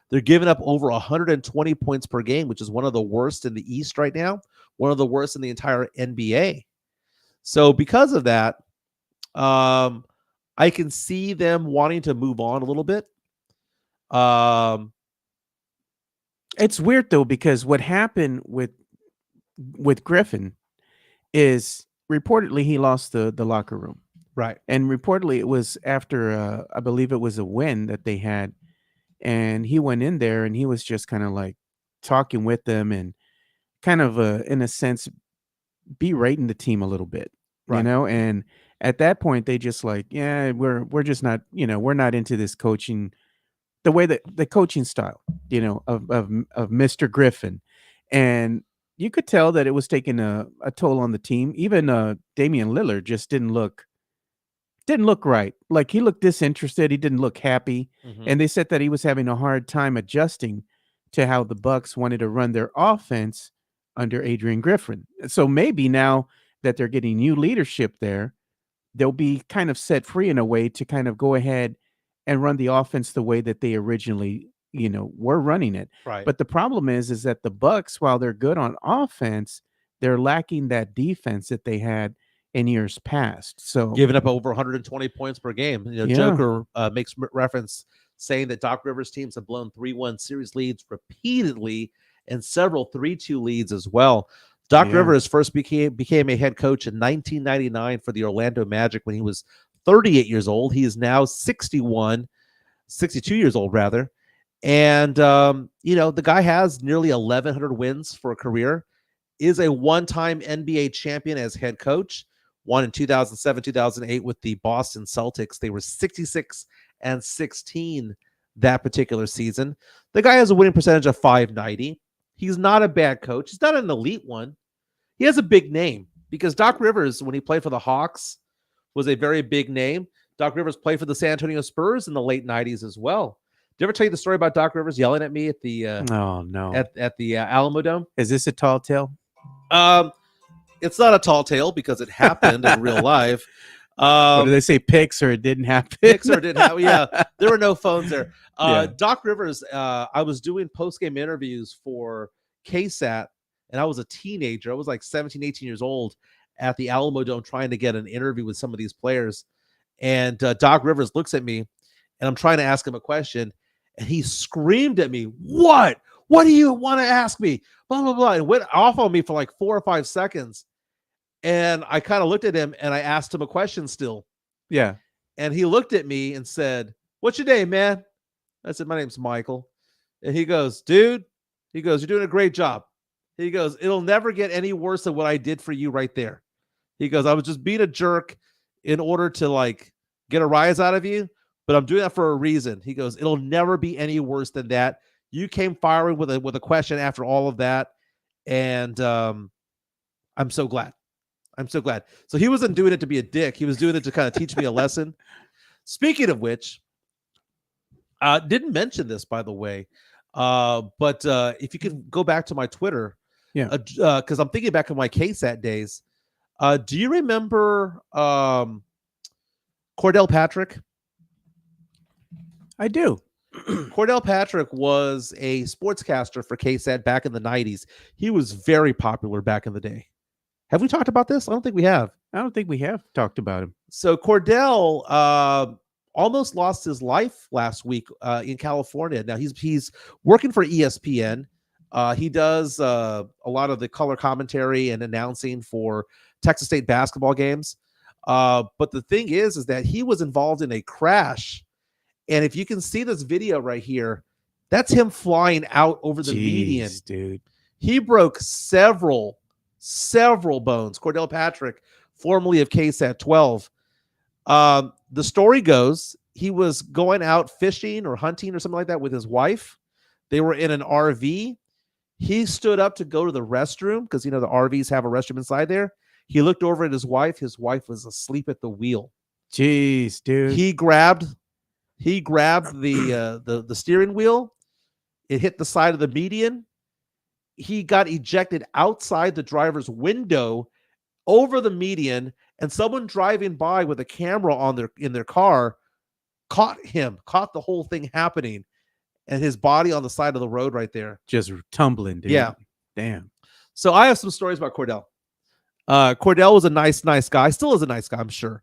They're giving up over 120 points per game, which is one of the worst in the East right now, one of the worst in the entire NBA. So because of that, I can see them wanting to move on a little bit. It's weird, though, because what happened with Griffin is reportedly he lost the locker room. Right. And reportedly it was after, I believe it was a win that they had. And he went in there and he was just kind of like talking with them and kind of, in a sense, berating the team a little bit, Right. and at that point they just like, yeah, we're just not, we're not into this coaching, the way that the coaching style, of Mr. Griffin. And you could tell that it was taking a toll on the team. Even Damian Lillard just didn't look right. Like, he looked disinterested. He didn't look happy. Mhm. And they said that he was having a hard time adjusting to how the Bucks wanted to run their offense under Adrian Griffin. So maybe now that they're getting new leadership there, they'll be kind of set free in a way to kind of go ahead and run the offense the way that they originally, were running it. Right. But the problem is that the Bucks, while they're good on offense, they're lacking that defense that they had in years past. So Giving up over 120 points per game. yeah, Joker makes reference saying that Doc Rivers teams have blown 3-1 series leads repeatedly and several 3-2 leads as well. Doc yeah, Rivers first became a head coach in 1999 for the Orlando Magic when he was 38 years old. He is now 62 years old rather. And, the guy has nearly 1,100 wins for a career, is a one-time NBA champion as head coach, won in 2007, 2008 with the Boston Celtics. They were 66-16 that particular season. The guy has a winning percentage of .590. He's not a bad coach. He's not an elite one. He has a big name because Doc Rivers, when he played for the Hawks, was a very big name. Doc Rivers played for the San Antonio Spurs in the late 90s as well. Did I ever tell you the story about Doc Rivers yelling at me at the oh no, at the Alamo Dome? is this a tall tale? It's not a tall tale because it happened in real life. What did they say? Picks, or it didn't happen? Pixar didn't have. Yeah, there were no phones there. Yeah. Doc Rivers. I was doing post game interviews for KSAT, and I was a teenager. I was like 17, 18 years old at the Alamo Dome trying to get an interview with some of these players. And Doc Rivers looks at me, and I'm trying to ask him a question, and he screamed at me, "What? What do you want to ask me?" Blah blah blah, and went off on me for like 4 or 5 seconds. And I kind of looked at him and I asked him a question still. Yeah. And he looked at me and said, "What's your name, man?" I said, "My name's Michael." And he goes, "Dude," he goes, "you're doing a great job." He goes, "It'll never get any worse than what I did for you right there." He goes, "I was just being a jerk in order to like get a rise out of you, but I'm doing that for a reason." He goes, "It'll never be any worse than that. You came firing with a question after all of that. And I'm so glad. I'm so glad." So he wasn't doing it to be a dick. He was doing it to kind of teach me a lesson. Speaking of which, didn't mention this, by the way, but if you can go back to my Twitter, Yeah. Because I'm thinking back of my KSAT days. Do you remember Cordell Patrick? I do. Cordell Patrick was a sportscaster for KSAT back in the 90s. He was very popular back in the day. Have we talked about this? I don't think we have. I don't think we have talked about him. So Cordell almost lost his life last week in California. Now he's working for ESPN. He does a lot of the color commentary and announcing for Texas State basketball games. But the thing is that he was involved in a crash. And if you can see this video right here, that's him flying out over the median. Dude. He broke several bones. Cordell Patrick, formerly of KSAT 12. The story goes he was going out fishing or hunting or something like that with his wife. They were in an RV. He stood up to go to the restroom because, the RVs have a restroom inside there. He looked over at his wife. His wife was asleep at the wheel. Jeez, dude. He grabbed the steering wheel. It hit the side of the median. He got ejected outside the driver's window over the median, and someone driving by with a camera in their car caught the whole thing happening, and his body on the side of the road right there. Just tumbling, dude. Yeah. Damn. So I have some stories about Cordell. Cordell was a nice guy. Still is a nice guy, I'm sure.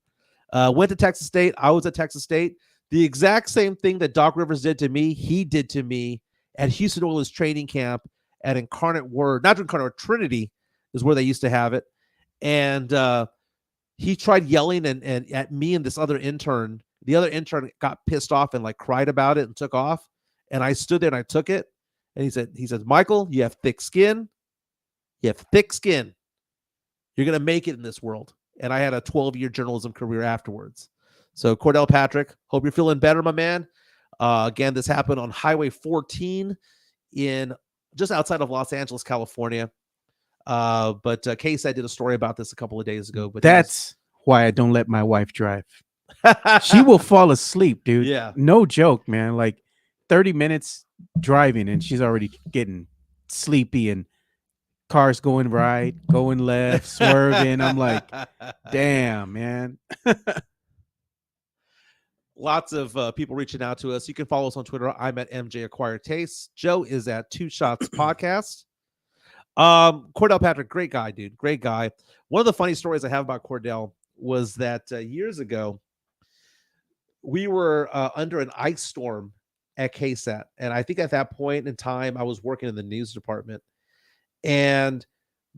Went to Texas State. I was at Texas State. The exact same thing that Doc Rivers did to me, he did to me at Houston Oilers training camp at Incarnate Word. Not Incarnate Word, Trinity is where they used to have it. And he tried yelling and at me and this other intern. The other intern got pissed off and like cried about it and took off. And I stood there and I took it. And he said, "Michael, you have thick skin. You have thick skin. You're going to make it in this world. And I had a 12-year journalism career afterwards. So Cordell Patrick, hope you're feeling better, my man. Again, this happened on Highway 14 in just outside of Los Angeles, California. But KSAT did a story about this a couple of days ago. But that's why I don't let my wife drive. She will fall asleep, dude. Yeah. No joke, man. Like 30 minutes driving and she's already getting sleepy and cars going right, going left, swerving. I'm like, damn, man. Lots of people reaching out to us. You can follow us on Twitter. I'm at MJ Acquired Taste. Joe is at Two Shots Podcast. Cordell Patrick, great guy, dude. Great guy. One of the funny stories I have about Cordell was that years ago, we were under an ice storm at KSAT. And I think at that point in time, I was working in the news department. And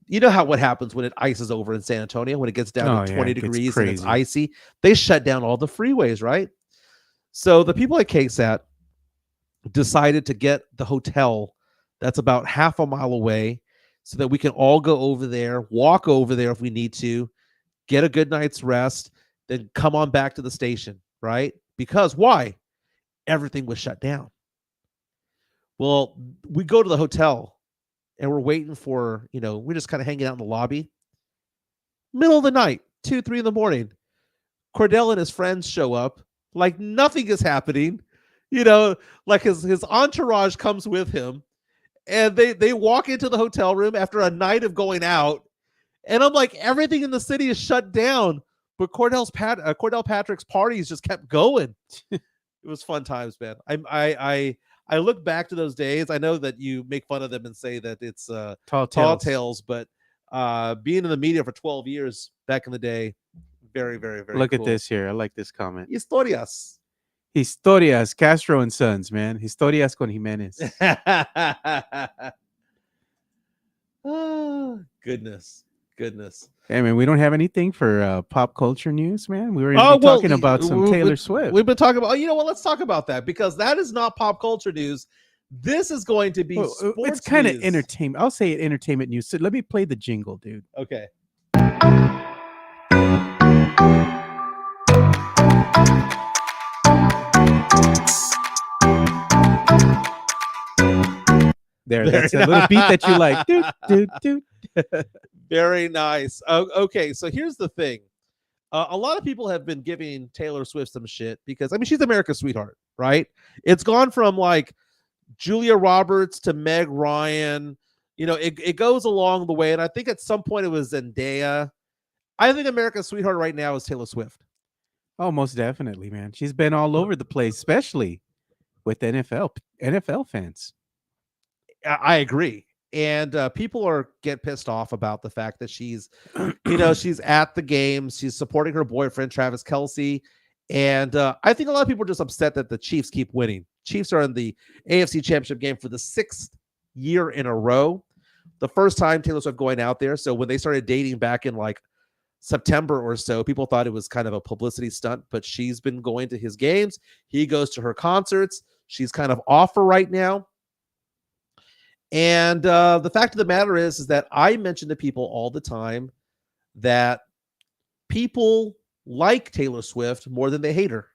you know what happens when it ices over in San Antonio, when it gets down to 20 degrees and it's icy? They shut down all the freeways, right? So the people at KSAT decided to get the hotel that's about half a mile away so that we can all go over there, walk over there if we need to, get a good night's rest, then come on back to the station, right? Because why? Everything was shut down. Well, we go to the hotel and we're waiting for, we're just kind of hanging out in the lobby. Middle of the night, 2, 3 in the morning, Cordell and his friends show up like nothing is happening. Like his entourage comes with him, and they walk into the hotel room after a night of going out. And I'm like, everything in the city is shut down, but Cordell Patrick's parties just kept going. It was fun times, man. I look back to those days. I know that you make fun of them and say that it's tall tales, but being in the media for 12 years back in the day, very, very, very Look cool. At this here. I like this comment. Historias, Castro and Sons, man. Historias con Jimenez. Oh, goodness. Hey, man, we don't have anything for pop culture news, man. We were talking about some Taylor Swift. We've been talking about, let's talk about that, because that is not pop culture news. This is going to be sports it's kind of entertainment. I'll say entertainment news. So let me play the jingle, dude. Okay. That's a little beat that you like. Dude. Very nice. Okay, so here's the thing. A lot of people have been giving Taylor Swift some shit because, she's America's sweetheart, right? It's gone from like Julia Roberts to Meg Ryan. It goes along the way. And I think at some point it was Zendaya. I think America's sweetheart right now is Taylor Swift. Oh, most definitely, man. She's been all over the place, especially with NFL fans. I agree. And people get pissed off about the fact that she's, she's at the games. She's supporting her boyfriend, Travis Kelce. And I think a lot of people are just upset that the Chiefs keep winning. Chiefs are in the AFC Championship game for the 6th year in a row. The first time Taylor Swift going out there. So when they started dating back in like September or so, people thought it was kind of a publicity stunt, but she's been going to his games. He goes to her concerts. She's kind of off for right now. And the fact of the matter is that I mention to people all the time that people like Taylor Swift more than they hate her.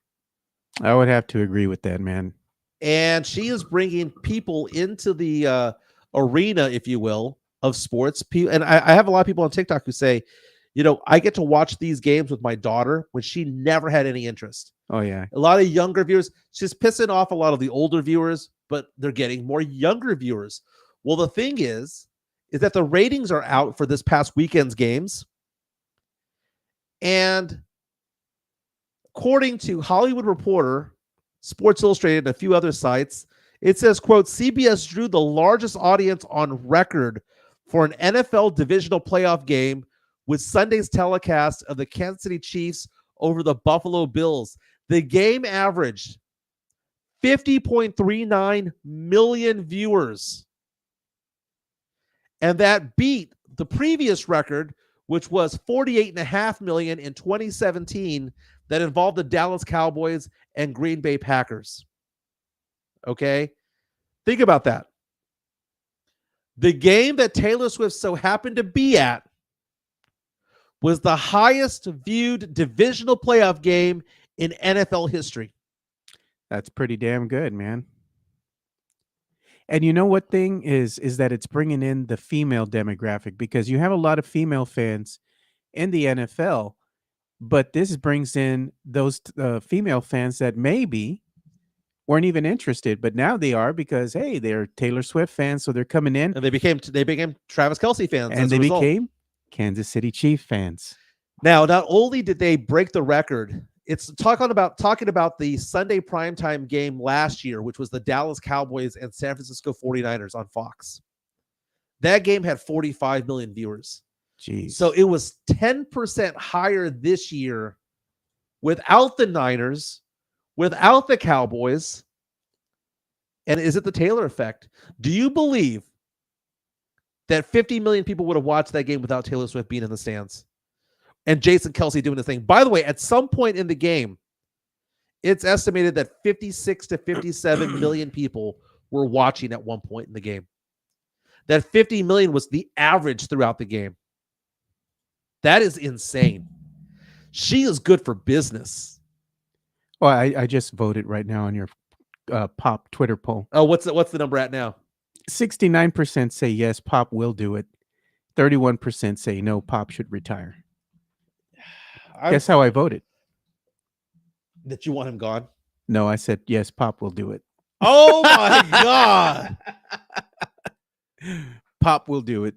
I would have to agree with that, man. And she is bringing people into the arena, if you will, of sports. And I have a lot of people on TikTok who say, I get to watch these games with my daughter when she never had any interest. Oh, yeah. A lot of younger viewers. She's pissing off a lot of the older viewers, but they're getting more younger viewers. Well, the thing is that the ratings are out for this past weekend's games. And according to Hollywood Reporter, Sports Illustrated, and a few other sites, it says, quote, CBS drew the largest audience on record for an NFL divisional playoff game with Sunday's telecast of the Kansas City Chiefs over the Buffalo Bills. The game averaged 50.39 million viewers. And that beat the previous record, which was 48.5 million in 2017, that involved the Dallas Cowboys and Green Bay Packers. Okay? Think about that. The game that Taylor Swift so happened to be at was the highest viewed divisional playoff game in NFL history. That's pretty damn good, man. And you know what thing is that it's bringing in the female demographic, because you have a lot of female fans in the NFL, but this brings in those female fans that maybe weren't even interested, but now they are, because hey, they're Taylor Swift fans, so they're coming in, and they became Travis Kelce fans, and they became Kansas City Chiefs fans. Now, not only did they break the record, it's talking about the Sunday primetime game last year, which was the Dallas Cowboys and San Francisco 49ers on Fox. That game had 45 million viewers. Jeez. So it was 10% higher this year without the Niners, without the Cowboys. And is it the Taylor effect? Do you believe that 50 million people would have watched that game without Taylor Swift being in the stands? And Jason Kelce doing his thing. By the way, at some point in the game, it's estimated that 56 to 57 million people were watching at one point in the game. That 50 million was the average throughout the game. That is insane. She is good for business. Well, I just voted right now on your Pop Twitter poll. Oh, what's the number at now? 69% say yes, Pop will do it. 31% say no, Pop should retire. Guess how I voted? That you want him gone? No, I said yes, Pop will do it. Oh my God. Pop will do it.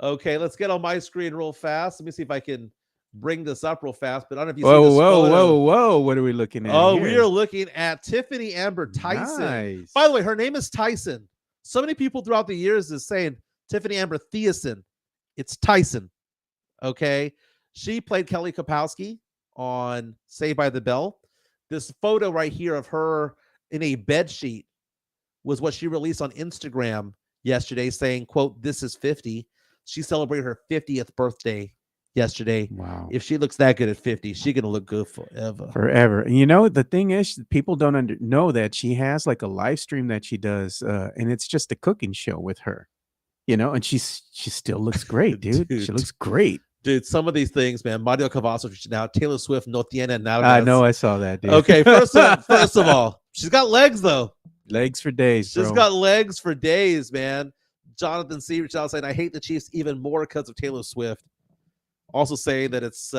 Okay, let's get on my screen real fast. Let me see if I can bring this up real fast. But I don't know if you see this photo. Whoa. What are we looking at? Oh, here? We are looking at Tiffany Amber Tyson. Nice. By the way, her name is Tyson. So many people throughout the years is saying Tiffany Amber Thiessen. It's Tyson. Okay. She played Kelly Kapowski on Saved by the Bell. This photo right here of her in a bed sheet was what she released on Instagram yesterday, saying, quote, "This is 50. She celebrated her 50th birthday yesterday. Wow. If she looks that good at 50, she's going to look good forever. Forever. And you know, the thing is, people don't know that she has like a live stream that she does, and it's just a cooking show with her, you know, and she still looks great, dude. She looks great. Dude, some of these things, man. Mario Kovacic now, Taylor Swift, no tiene nada. I know, I saw that, dude. Okay, first of all, she's got legs, though. Legs for days, bro. She's got legs for days, man. Jonathan C. reached out saying, I hate the Chiefs even more because of Taylor Swift. Also saying that it's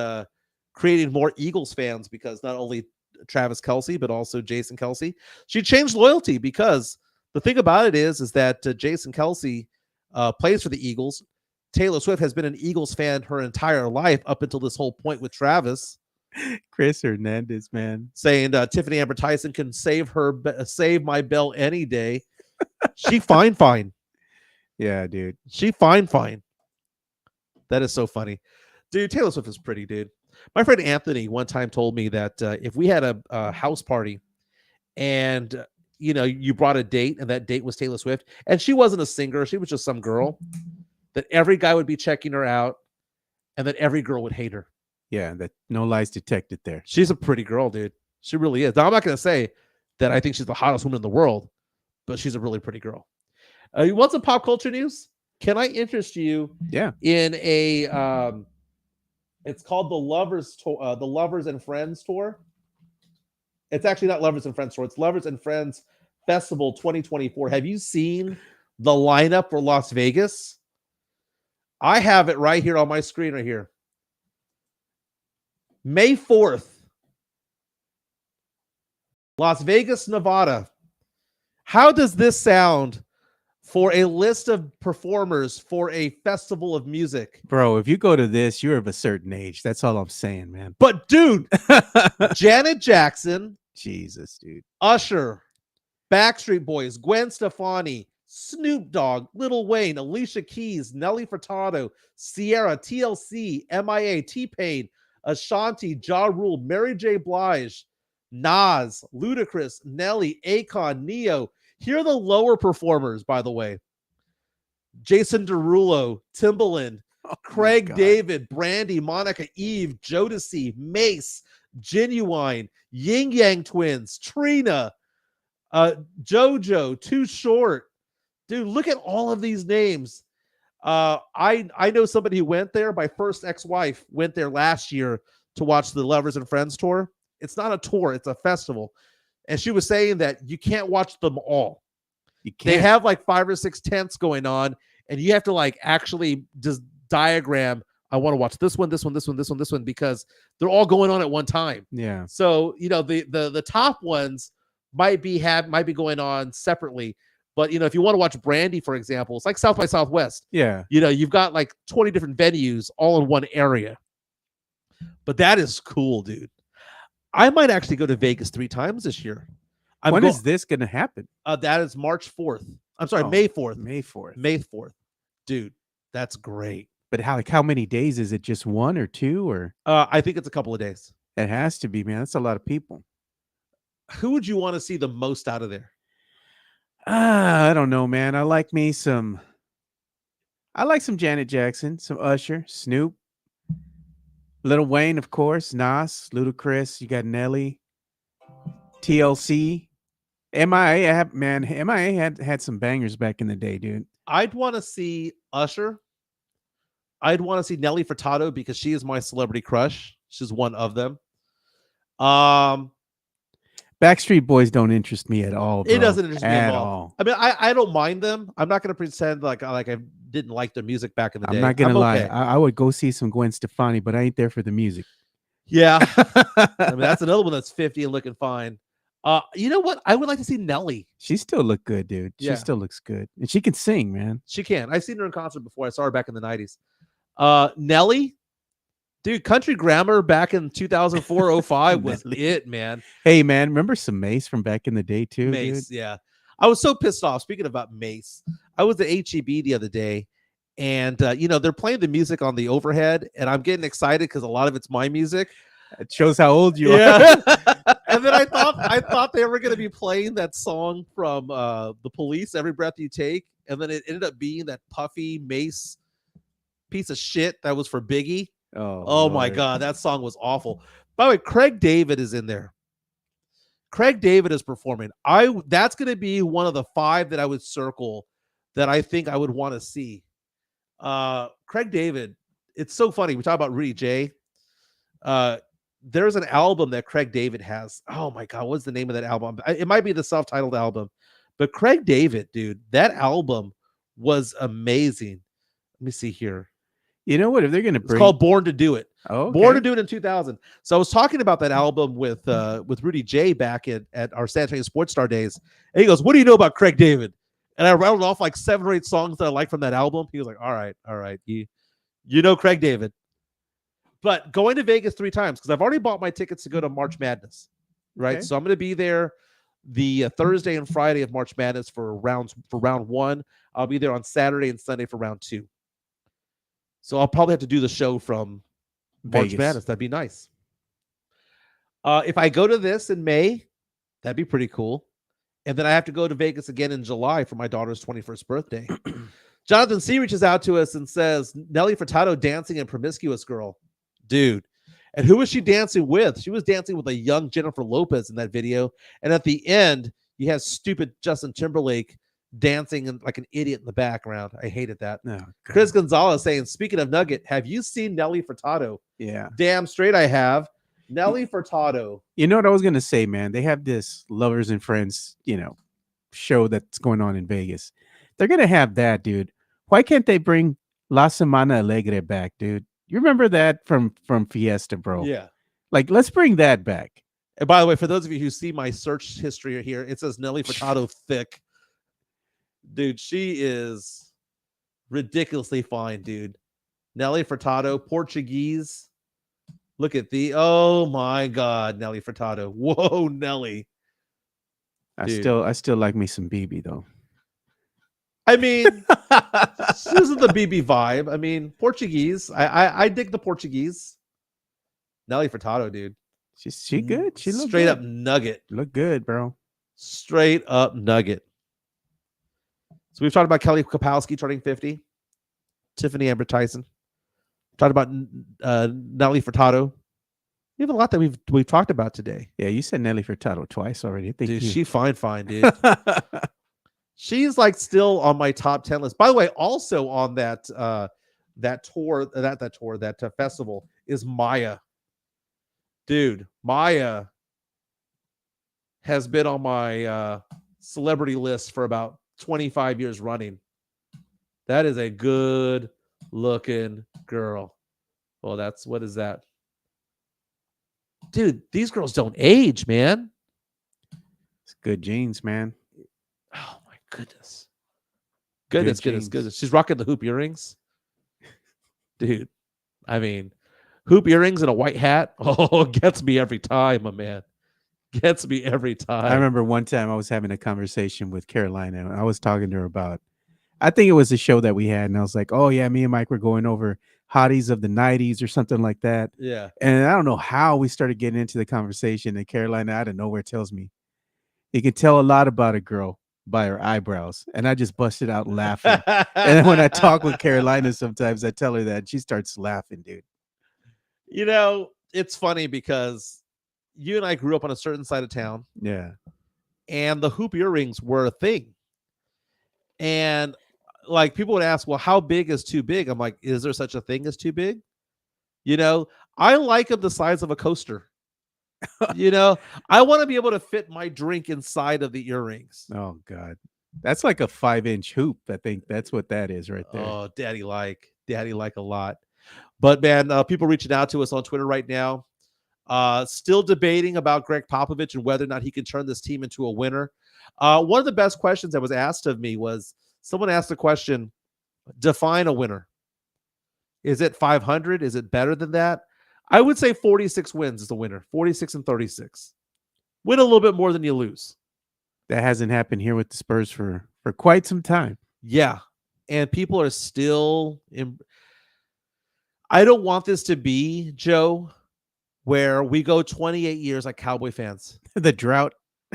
creating more Eagles fans because not only Travis Kelce, but also Jason Kelce. She changed loyalty because the thing about it is that Jason Kelce plays for the Eagles. Taylor Swift has been an Eagles fan her entire life up until this whole point with Travis. Chris Hernandez, man, saying Tiffany Amber Tyson can save my bell any day. She fine. Yeah, dude. She fine. That is so funny. Dude, Taylor Swift is pretty, dude. My friend Anthony one time told me that if we had a house party and, you know, you brought a date and that date was Taylor Swift and she wasn't a singer, she was just some girl, that every guy would be checking her out and that every girl would hate her. Yeah, that no lies detected there. She's a pretty girl, dude. She really is. Now, I'm not going to say that I think she's the hottest woman in the world, but she's a really pretty girl. You want some pop culture news? Can I interest you in a it's called the Lovers and Friends tour. It's actually not Lovers and Friends tour. It's Lovers and Friends Festival 2024. Have you seen the lineup for Las Vegas? I have it right here on my screen right here. May 4th, Las Vegas, Nevada. How does this sound for a list of performers for a festival of music? Bro, if you go to this, you're of a certain age. That's all I'm saying, man. But, dude, Janet Jackson. Jesus, dude. Usher, Backstreet Boys, Gwen Stefani, Snoop Dogg, Lil Wayne, Alicia Keys, Nelly Furtado, Sierra, TLC, MIA, T-Pain, Ashanti, Ja Rule, Mary J. Blige, Nas, Ludacris, Nelly, Akon, Neo. Here are the lower performers, by the way. Jason Derulo, Timbaland, Craig David, Brandy, Monica Eve, Jodeci, Mace, Genuine, Ying Yang Twins, Trina, JoJo, Too Short. Dude, look at all of these names. I know somebody who went there. My first ex-wife went there last year to watch the Lovers and Friends tour. It's not a tour, it's a festival. And she was saying that you can't watch them all. You can't. They have like 5 or 6 tents going on, and you have to like actually just diagram. I want to watch this one, this one, this one, this one, this one, because they're all going on at one time. Yeah. So the top ones might be going on separately. But if you want to watch Brandy, for example, it's like South by Southwest. Yeah. You've got like 20 different venues all in one area. But that is cool, dude. I might actually go to Vegas 3 times this year. When is this going to happen? That is March 4th. I'm sorry, May 4th. May 4th. May 4th. Dude, that's great. But how many days? Is it just 1 or 2 or? I think it's a couple of days. It has to be, man. That's a lot of people. Who would you want to see the most out of there? I don't know, man. I like some Janet Jackson, some Usher, Snoop, Lil Wayne, of course, Nas, Ludacris. You got Nelly, TLC, MIA. MIA had some bangers back in the day, dude. I'd want to see Usher. I'd want to see Nelly Furtado because she is my celebrity crush. She's one of them. Backstreet Boys don't interest me at all, bro. It doesn't interest me at all. I mean, I don't mind them. I'm not going to pretend like I didn't like their music back in the day. I'm not going to lie. Okay. I would go see some Gwen Stefani, but I ain't there for the music. Yeah. I mean, that's another one that's 50 and looking fine. You know what? I would like to see Nelly. She still look good, dude. She still looks good. And she can sing, man. She can. I've seen her in concert before. I saw her back in the 90s. Nelly. Dude, Country Grammar back in 2004-05 was it, man. Hey, man, remember some Mace from back in the day, too? Mace, dude? Yeah. I was so pissed off. Speaking about Mace, I was at HEB the other day, and, they're playing the music on the overhead, and I'm getting excited because a lot of it's my music. It shows how old you are. And then I thought they were going to be playing that song from The Police, Every Breath You Take, and then it ended up being that puffy Mace piece of shit that was for Biggie. Oh my God, that song was awful. By the way, Craig David is in there. Craig David is performing. That's going to be one of the 5 that I would circle that I think I would want to see. Craig David, it's so funny. We talk about Rudy J. There's an album that Craig David has. Oh my God, what's the name of that album? It might be the self-titled album, but Craig David, dude, that album was amazing. Let me see here. You know what? If they're gonna it's called Born to Do It. Oh, okay. Born to Do It in 2000. So I was talking about that album with Rudy J back at our San Antonio Sports Star days, and he goes, "What do you know about Craig David?" And I rattled off like 7 or 8 songs that I like from that album. He was like, "All right, you know Craig David." But going to Vegas 3 times because I've already bought my tickets to go to March Madness, right? Okay. So I'm going to be there the Thursday and Friday of March Madness for round 1. I'll be there on Saturday and Sunday for round 2. So I'll probably have to do the show from March Madness. That'd be nice. If I go to this in May, that'd be pretty cool. And then I have to go to Vegas again in July for my daughter's 21st birthday. Jonathan C. reaches out to us and says, Nelly Furtado dancing in Promiscuous Girl. Dude. And who was she dancing with? She was dancing with a young Jennifer Lopez in that video. And at the end, you have stupid Justin Timberlake dancing like an idiot in the background. I hated that. No, Chris Gonzalez saying, speaking of Nugget, have you seen Nelly Furtado? Yeah. Damn straight I have. Nelly Furtado. You know what I was going to say, man? They have this Lovers and Friends, show that's going on in Vegas. They're going to have that, dude. Why can't they bring La Semana Alegre back, dude? You remember that from Fiesta, bro? Yeah. Like, let's bring that back. And by the way, for those of you who see my search history here, it says Nelly Furtado thick. Dude, she is ridiculously fine, dude. Nelly Furtado, Portuguese. Look at oh my God, Nelly Furtado. Whoa, Nelly. Dude. I still like me some BB though. I mean, this isn't the BB vibe. I mean, Portuguese. I dig the Portuguese. Nelly Furtado, dude. She good. She look straight good. Up nugget. Look good, bro. Straight up nugget. So we've talked about Kelly Kapowski turning 50. Tiffany Amber Tyson. Talked about Nelly Furtado. We have a lot that we've talked about today. Yeah, you said Nelly Furtado twice already. Dude, she fine, dude. She's like still on my top 10 list. By the way, also on that festival is Maya. Dude, Maya has been on my celebrity list for about 25 years running. That is a good looking girl. Well, what is that? Dude, these girls don't age, man. It's good genes, man. Oh my goodness. Goodness. She's rocking the hoop earrings. Dude, I mean, hoop earrings and a white hat. Oh, gets me every time, my man. Gets me every time. I remember one time I was having a conversation with Carolina. And I was talking to her about, I think it was a show that we had. And I was like, oh, yeah, me and Mike were going over hotties of the 90s or something like that. Yeah. And I don't know how we started getting into the conversation. And Carolina out of nowhere tells me, you can tell a lot about a girl by her eyebrows. And I just busted out laughing. And then when I talk with Carolina, sometimes I tell her that and she starts laughing, dude. You know, it's funny because you and I grew up on a certain side of town. Yeah. And the hoop earrings were a thing. And like people would ask, well, how big is too big? I'm like, is there such a thing as too big? You know, I like them the size of a coaster. You know, I want to be able to fit my drink inside of the earrings. Oh, God. That's like a 5-inch hoop. I think that's what that is right there. Oh, daddy like a lot. But man, people reaching out to us on Twitter right now. Still debating about Gregg Popovich and whether or not he can turn this team into a winner. One of the best questions that was asked of me was someone asked the question, define a winner. Is it 500? Is it better than that? I would say 46 wins is the winner. 46 and 36. Win a little bit more than you lose. That hasn't happened here with the Spurs for quite some time. Yeah. And people are still I don't want this to be, Joe, where we go 28 years like Cowboy fans. The drought.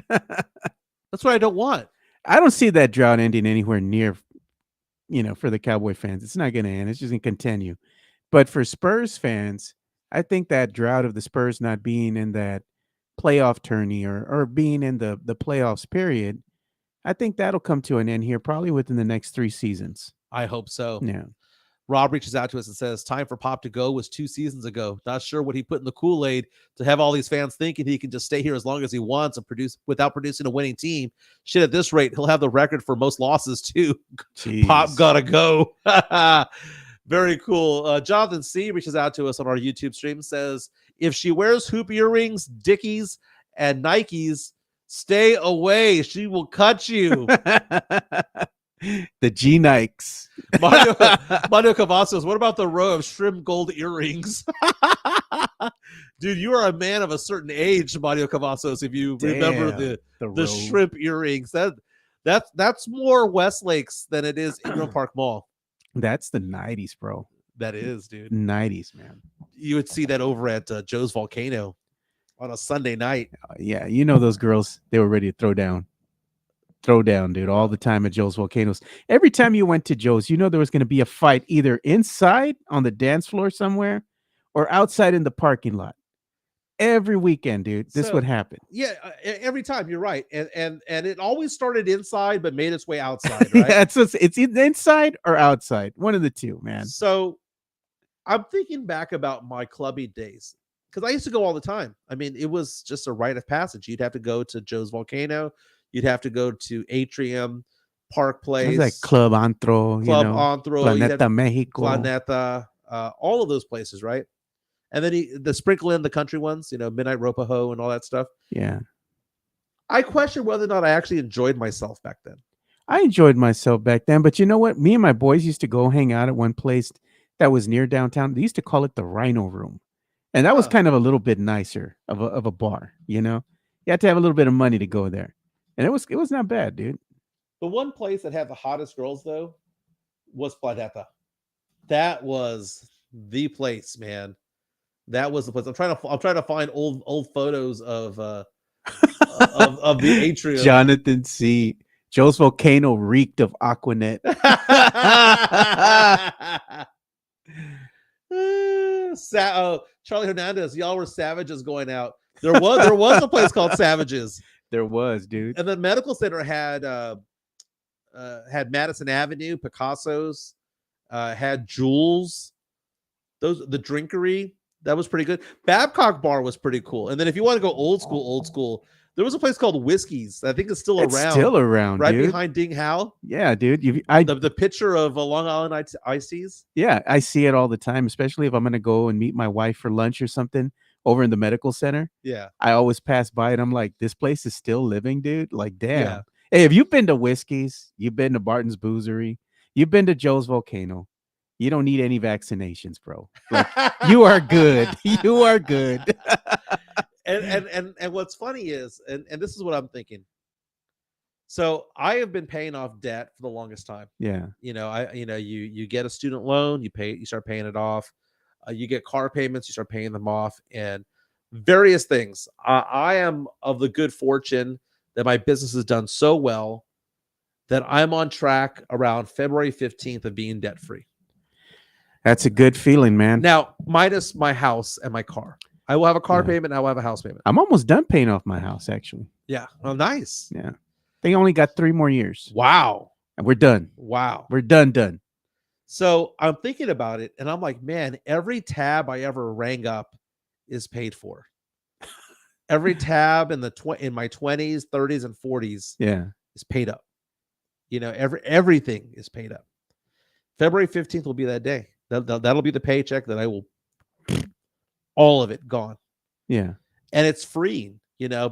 That's what I don't want. I don't see that drought ending anywhere near, for the Cowboy fans. It's not going to end. It's just going to continue. But for Spurs fans, I think that drought of the Spurs not being in that playoff tourney or being in the playoffs period, I think that'll come to an end here probably within the next 3 seasons. I hope so. Yeah. Rob reaches out to us and says, time for Pop to go was 2 seasons ago. Not sure what he put in the Kool-Aid to have all these fans thinking he can just stay here as long as he wants and produce without producing a winning team. Shit, at this rate, he'll have the record for most losses too. Jeez. Pop gotta go. Very cool. Jonathan C. reaches out to us on our YouTube stream, says, if she wears hoop earrings, Dickies, and Nikes, stay away. She will cut you. The G Nikes. Mario Cavazos, what about the row of shrimp gold earrings? Dude, you are a man of a certain age, Mario Cavazos, if you remember the shrimp earrings. That's more Westlake's than it is Ingram Park Mall. That's the 90s, bro. That is, dude. 90s, man. You would see that over at Joe's Volcano on a Sunday night. Yeah, those girls, they were ready to throw down, dude, all the time at Joe's Volcanoes. Every time you went to Joe's, there was going to be a fight either inside on the dance floor somewhere or outside in the parking lot. Every weekend, dude, this would happen. Yeah, every time. You're right, and it always started inside, but made its way outside. Right? Yeah, it's either inside or outside, one of the two, man. So, I'm thinking back about my clubbing days because I used to go all the time. I mean, it was just a rite of passage. You'd have to go to Joe's Volcano, you'd have to go to Atrium, Park Place, it was like Club Antro, Planeta Mexico, Planeta, all of those places, right? And then the sprinkle in the country ones, Midnight Ropaho and all that stuff. Yeah. I question whether or not I actually enjoyed myself back then. I enjoyed myself back then, but you know what? Me and my boys used to go hang out at one place that was near downtown. They used to call it the Rhino Room. And that was kind of a little bit nicer of a bar, You had to have a little bit of money to go there. And it was not bad, dude. The one place that had the hottest girls, though, was Planeta. That was the place, man. That was the place. I'm trying to find old photos of the atrium. Jonathan C. Joe's Volcano reeked of Aquanet. Charlie Hernandez, y'all were savages going out. There was a place called Savages. There was, dude. And the medical center had had Madison Avenue, Picasso's, had Jules. The Drinkery, that was pretty good. Babcock Bar was pretty cool. And then if you want to go old school, there was a place called Whiskey's. I think it's still It's around. still around, right dude. behind Ding Hao. Yeah, dude. The picture of Long Island Ices. Yeah, I see it all the time, especially if I'm gonna go and meet my wife for lunch or something over in the medical center. Yeah, I always pass by and I'm like, this place is still living, dude. Like, damn. Yeah. Hey, if you've been to Whiskey's, you've been to Barton's Boozery, you've been to Joe's Volcano, you don't need any vaccinations, bro. Like, you are good. You are good. and what's funny is, and this is what I'm thinking. So I have been paying off debt for the longest time. Yeah. You get a student loan, you start paying it off. You get car payments, you start paying them off, and various things. I am of the good fortune that my business has done so well that I'm on track around February 15th of being debt free. That's a good feeling, man. Now, minus my house and my car. I will have a car payment and I will have a house payment. I'm almost done paying off my house, actually. Yeah. Oh, nice. Yeah. They only got 3 more years. Wow. And we're done. Wow. We're done. So I'm thinking about it and I'm like, man, every tab I ever rang up is paid for. Every tab in my 20s, 30s, and 40s is paid up. Everything is paid up. February 15th will be that day. That'll be the paycheck that I will, all of it gone. Yeah. And it's freeing,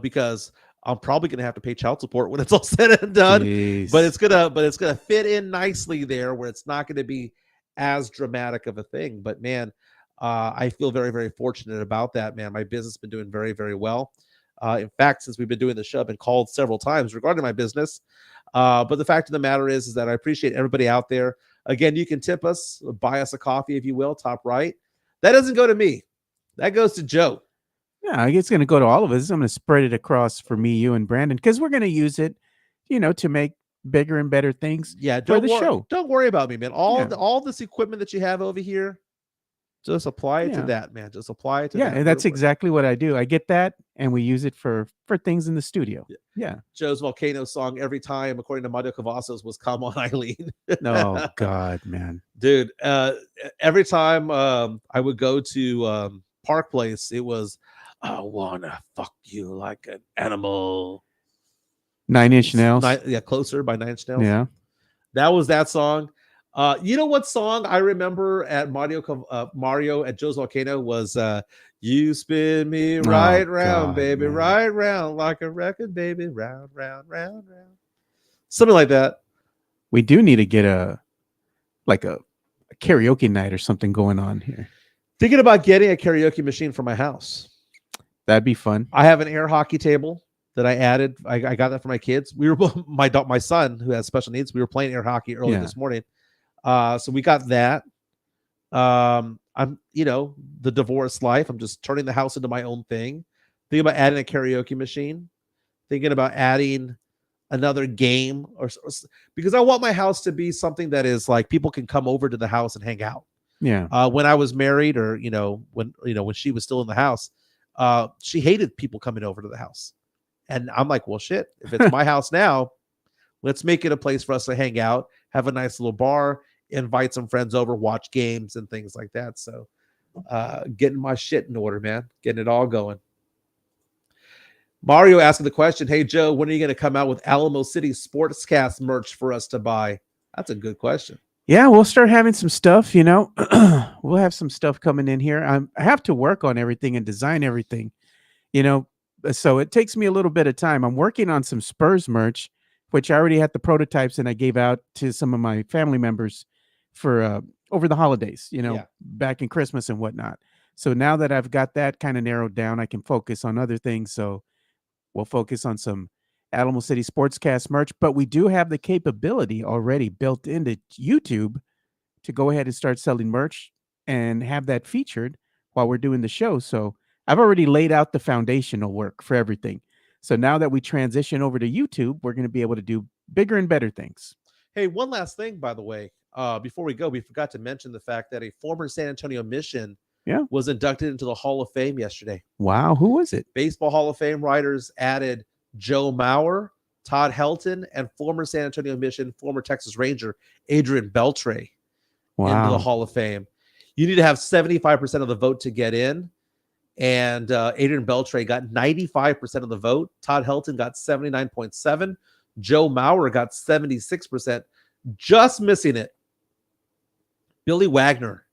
because I'm probably going to have to pay child support when it's all said and done. Jeez. But it's going to fit in nicely there where it's not going to be as dramatic of a thing. But man, I feel very, very fortunate about that, man. My business has been doing very, very well. In fact, since we've been doing the show, I've been called several times regarding my business. But the fact of the matter is that I appreciate everybody out there. Again, you can tip us, buy us a coffee, if you will, top right. That doesn't go to me. That goes to Joe. Yeah, it's going to go to all of us. I'm going to spread it across for me, you, and Brandon, because we're going to use it, to make bigger and better things for the show. Don't worry about me, man. All this equipment that you have over here, just apply it to that, man. Just apply it to that. Yeah, and that's exactly what I do. I get that, and we use it for things in the studio. Yeah. Joe's Volcano song every time, according to Mario Cavazos, was "Come On, Eileen." Oh God, man, dude. Every time I would go to Park Place, it was, "I wanna fuck you like an animal." 9 Inch Nails. Closer by 9 Inch Nails. Yeah, that was that song. You know what song I remember at Mario at Joe's Volcano was "You Spin Me Right Round, Baby, man. Right round like a record, baby, round, round, round, round." Something like that. We do need to get a karaoke night or something going on here. Thinking about getting a karaoke machine for my house. That'd be fun. I have an air hockey table that I added. I got that for my kids. We were my son who has special needs. We were playing air hockey early this morning. So we got that. I'm, the divorced life. I'm just turning the house into my own thing. Thinking about adding a karaoke machine. Thinking about adding another game because I want my house to be something that is like people can come over to the house and hang out. Yeah. When I was married, or when she was still in the house, she hated people coming over to the house, and I'm like, well, shit. If it's my house now, let's make it a place for us to hang out, have a nice little bar, invite some friends over, watch games and things like that. So, getting my shit in order, man, getting it all going. Mario asking the question, "Hey Joe, when are you going to come out with Alamo City Sportscast merch for us to buy?" That's a good question. Yeah, we'll start having some stuff, we'll have some stuff coming in here. I have to work on everything and design everything, so it takes me a little bit of time. I'm working on some Spurs merch, which I already had the prototypes and I gave out to some of my family members for over the holidays, back in Christmas and whatnot. So now that I've got that kind of narrowed down, I can focus on other things. So we'll focus on some Alamo City Sportscast merch, but we do have the capability already built into YouTube to go ahead and start selling merch and have that featured while we're doing the show. So I've already laid out the foundational work for everything. So now that we transition over to YouTube, we're going to be able to do bigger and better things. Hey, one last thing, by the way, before we go, we forgot to mention the fact that a former San Antonio Mission was inducted into the Hall of Fame yesterday. Wow. Who was it? Baseball Hall of Fame writers added Joe Mauer, Todd Helton, and former San Antonio Mission, former Texas Ranger, Adrian Beltre into the Hall of Fame. You need to have 75% of the vote to get in. And Adrian Beltre got 95% of the vote. Todd Helton got 79.7%. Joe Mauer got 76%. Just missing it, Billy Wagner.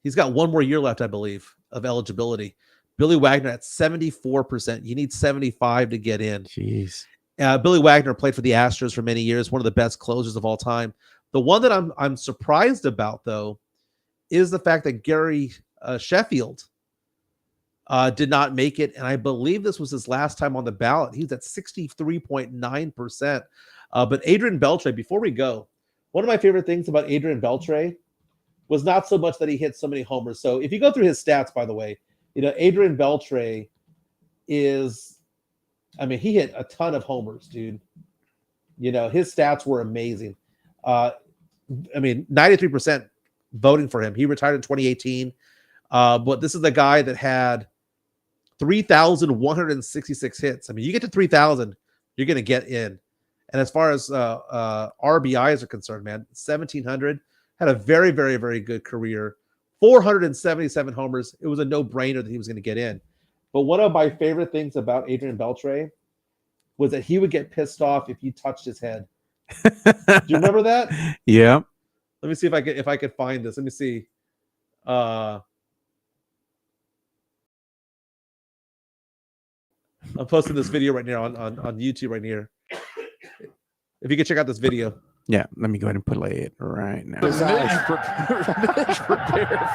He's got one more year left, I believe, of eligibility. Billy Wagner at 74%. You need 75 to get in. Jeez. Billy Wagner played for the Astros for many years, one of the best closers of all time. The one that I'm surprised about, though, is the fact that Gary Sheffield did not make it, and I believe this was his last time on the ballot. He was at 63.9%. But Adrian Beltre, before we go, one of my favorite things about Adrian Beltre was not so much that he hit so many homers. So if you go through his stats, by the way, Adrian Beltre is, he hit a ton of homers, dude. His stats were amazing. 93% voting for him. He retired in 2018. But this is the guy that had 3,166 hits. You get to 3,000, you're going to get in. And as far as RBIs are concerned, man, 1,700, had a very, very, very good career. 477 homers. It was a no-brainer that he was going to get in. But one of my favorite things about Adrian Beltre was that he would get pissed off if you touched his head. Do you remember that? Yeah. Let me see if I could find this. Let me see. I'm posting this video right now on YouTube right here. If you could check out this video. Yeah, let me go ahead and play it right now. Prepare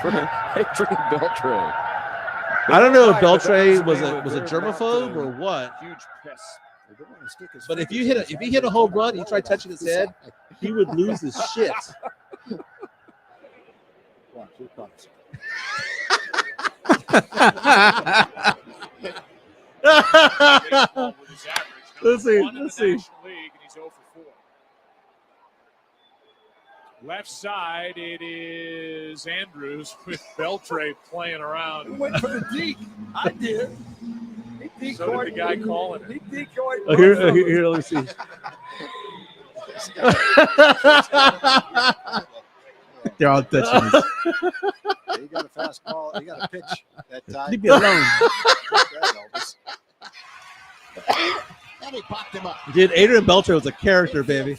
for Adrian Beltre. I don't know if Beltre was a germaphobe or what. Huge piss. But if he hit a home run, you try touching his head, he would lose his shit. Watch, here comes. Let's see. Left side, it is Andrews with Beltre playing around. Who went for the deke? I did. He So did the guy calling it. He decoyed. Here, let me see. They're all touching it. He got a fastball. He got a pitch that time. Leave me alone. And he popped him up. Dude, Adrian Beltre was a character, baby.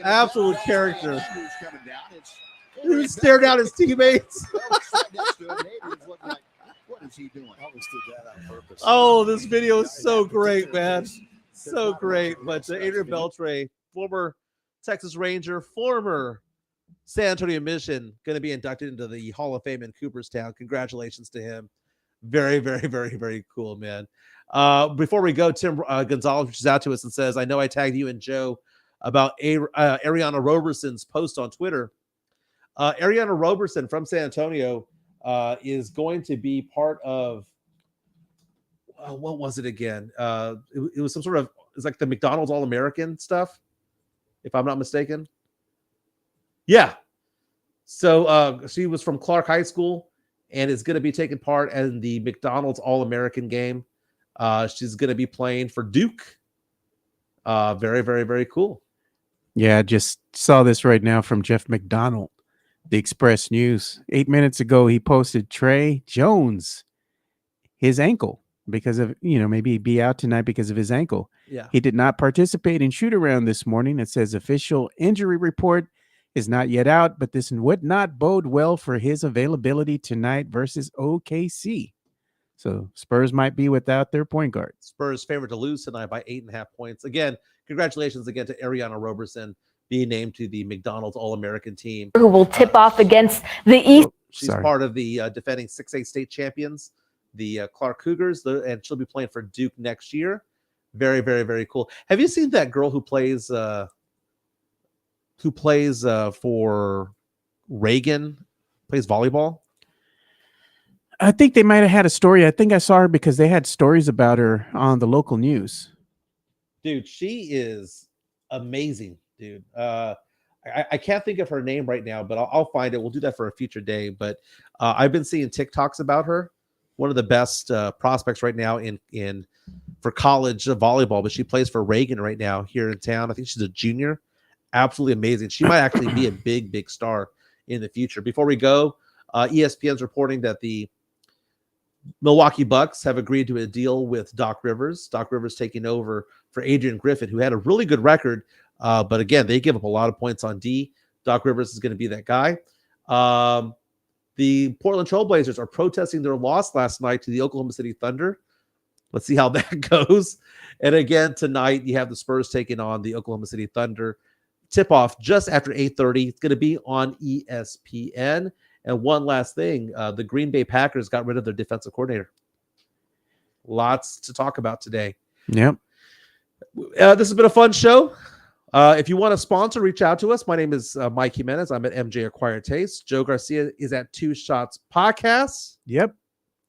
Absolute character. He would stare down his teammates. What is he doing? Oh, this video is so great, man. So great. But Adrian Beltre, former Texas Ranger, former San Antonio Mission, going to be inducted into the Hall of Fame in Cooperstown. Congratulations to him. Very, very, very, very cool, man. Before we go, Tim Gonzalez reaches out to us and says, I know I tagged you and Joe about Ariana Roberson's post on Twitter. Ariana Roberson from San Antonio is going to be part of, what was it again? It was some sort of, it's like the McDonald's All-American stuff, if I'm not mistaken. Yeah. So she was from Clark High School and is going to be taking part in the McDonald's All-American game. She's going to be playing for Duke. Very, very, very cool. Yeah, I just saw this right now from Jeff McDonald, the Express News. 8 minutes ago, he posted Trey Jones, his ankle, because of, maybe he'd be out tonight because of his ankle. Yeah. He did not participate in shoot-around this morning. It says official injury report is not yet out, but this would not bode well for his availability tonight versus OKC. So Spurs might be without their point guard. Spurs favored to lose tonight by 8.5 points. Again, congratulations again to Ariana Roberson being named to the McDonald's All-American team. Who will tip off against the East. She's part of the defending 6A state champions, the Clark Cougars, and she'll be playing for Duke next year. Very, very, very cool. Have you seen that girl who plays for Reagan, plays volleyball? I think they might have had a story. I think I saw her because they had stories about her on the local news. Dude, she is amazing, dude. I can't think of her name right now, but I'll find it. We'll do that for a future day. But I've been seeing TikToks about her. One of the best prospects right now in for college volleyball, but she plays for Reagan right now here in town. I think she's a junior. Absolutely amazing. She might actually be a big star in the future. Before we go, ESPN's reporting that the Milwaukee Bucks have agreed to a deal with Doc Rivers. Doc Rivers taking over for Adrian Griffin, who had a really good record, but again, they give up a lot of points on D. Doc Rivers is going to be that guy. The Portland Trailblazers are protesting their loss last night to the Oklahoma City Thunder. Let's see how that goes. And again, tonight you have the Spurs taking on the Oklahoma City Thunder. Tip-off just after 8:30. It's going to be on ESPN. And one last thing, the Green Bay Packers got rid of their defensive coordinator. Lots to talk about today. Yep. This has been a fun show. If you want to sponsor, reach out to us. My name is Mikey Jimenez. I'm at MJ Acquired Taste. Joe Garcia is at Two Shots Podcasts. Yep.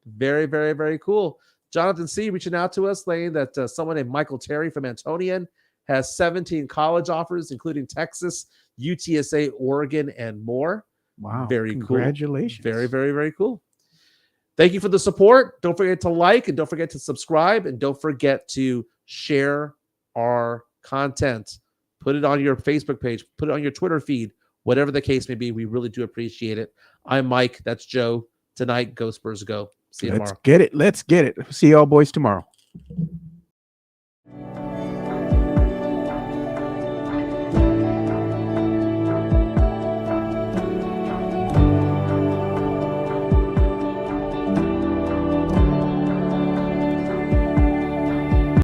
Very, very, very cool. Jonathan C. reaching out to us, saying that someone named Michael Terry from Antonian has 17 college offers, including Texas, UTSA, Oregon, and more. Wow. Very cool. Congratulations. Very, very, very cool. Thank you for the support. Don't forget to like and don't forget to subscribe and don't forget to share our content. Put it on your Facebook page. Put it on your Twitter feed. Whatever the case may be, we really do appreciate it. I'm Mike. That's Joe. Tonight, go Spurs, go. See you tomorrow. Let's get it. See y'all boys tomorrow.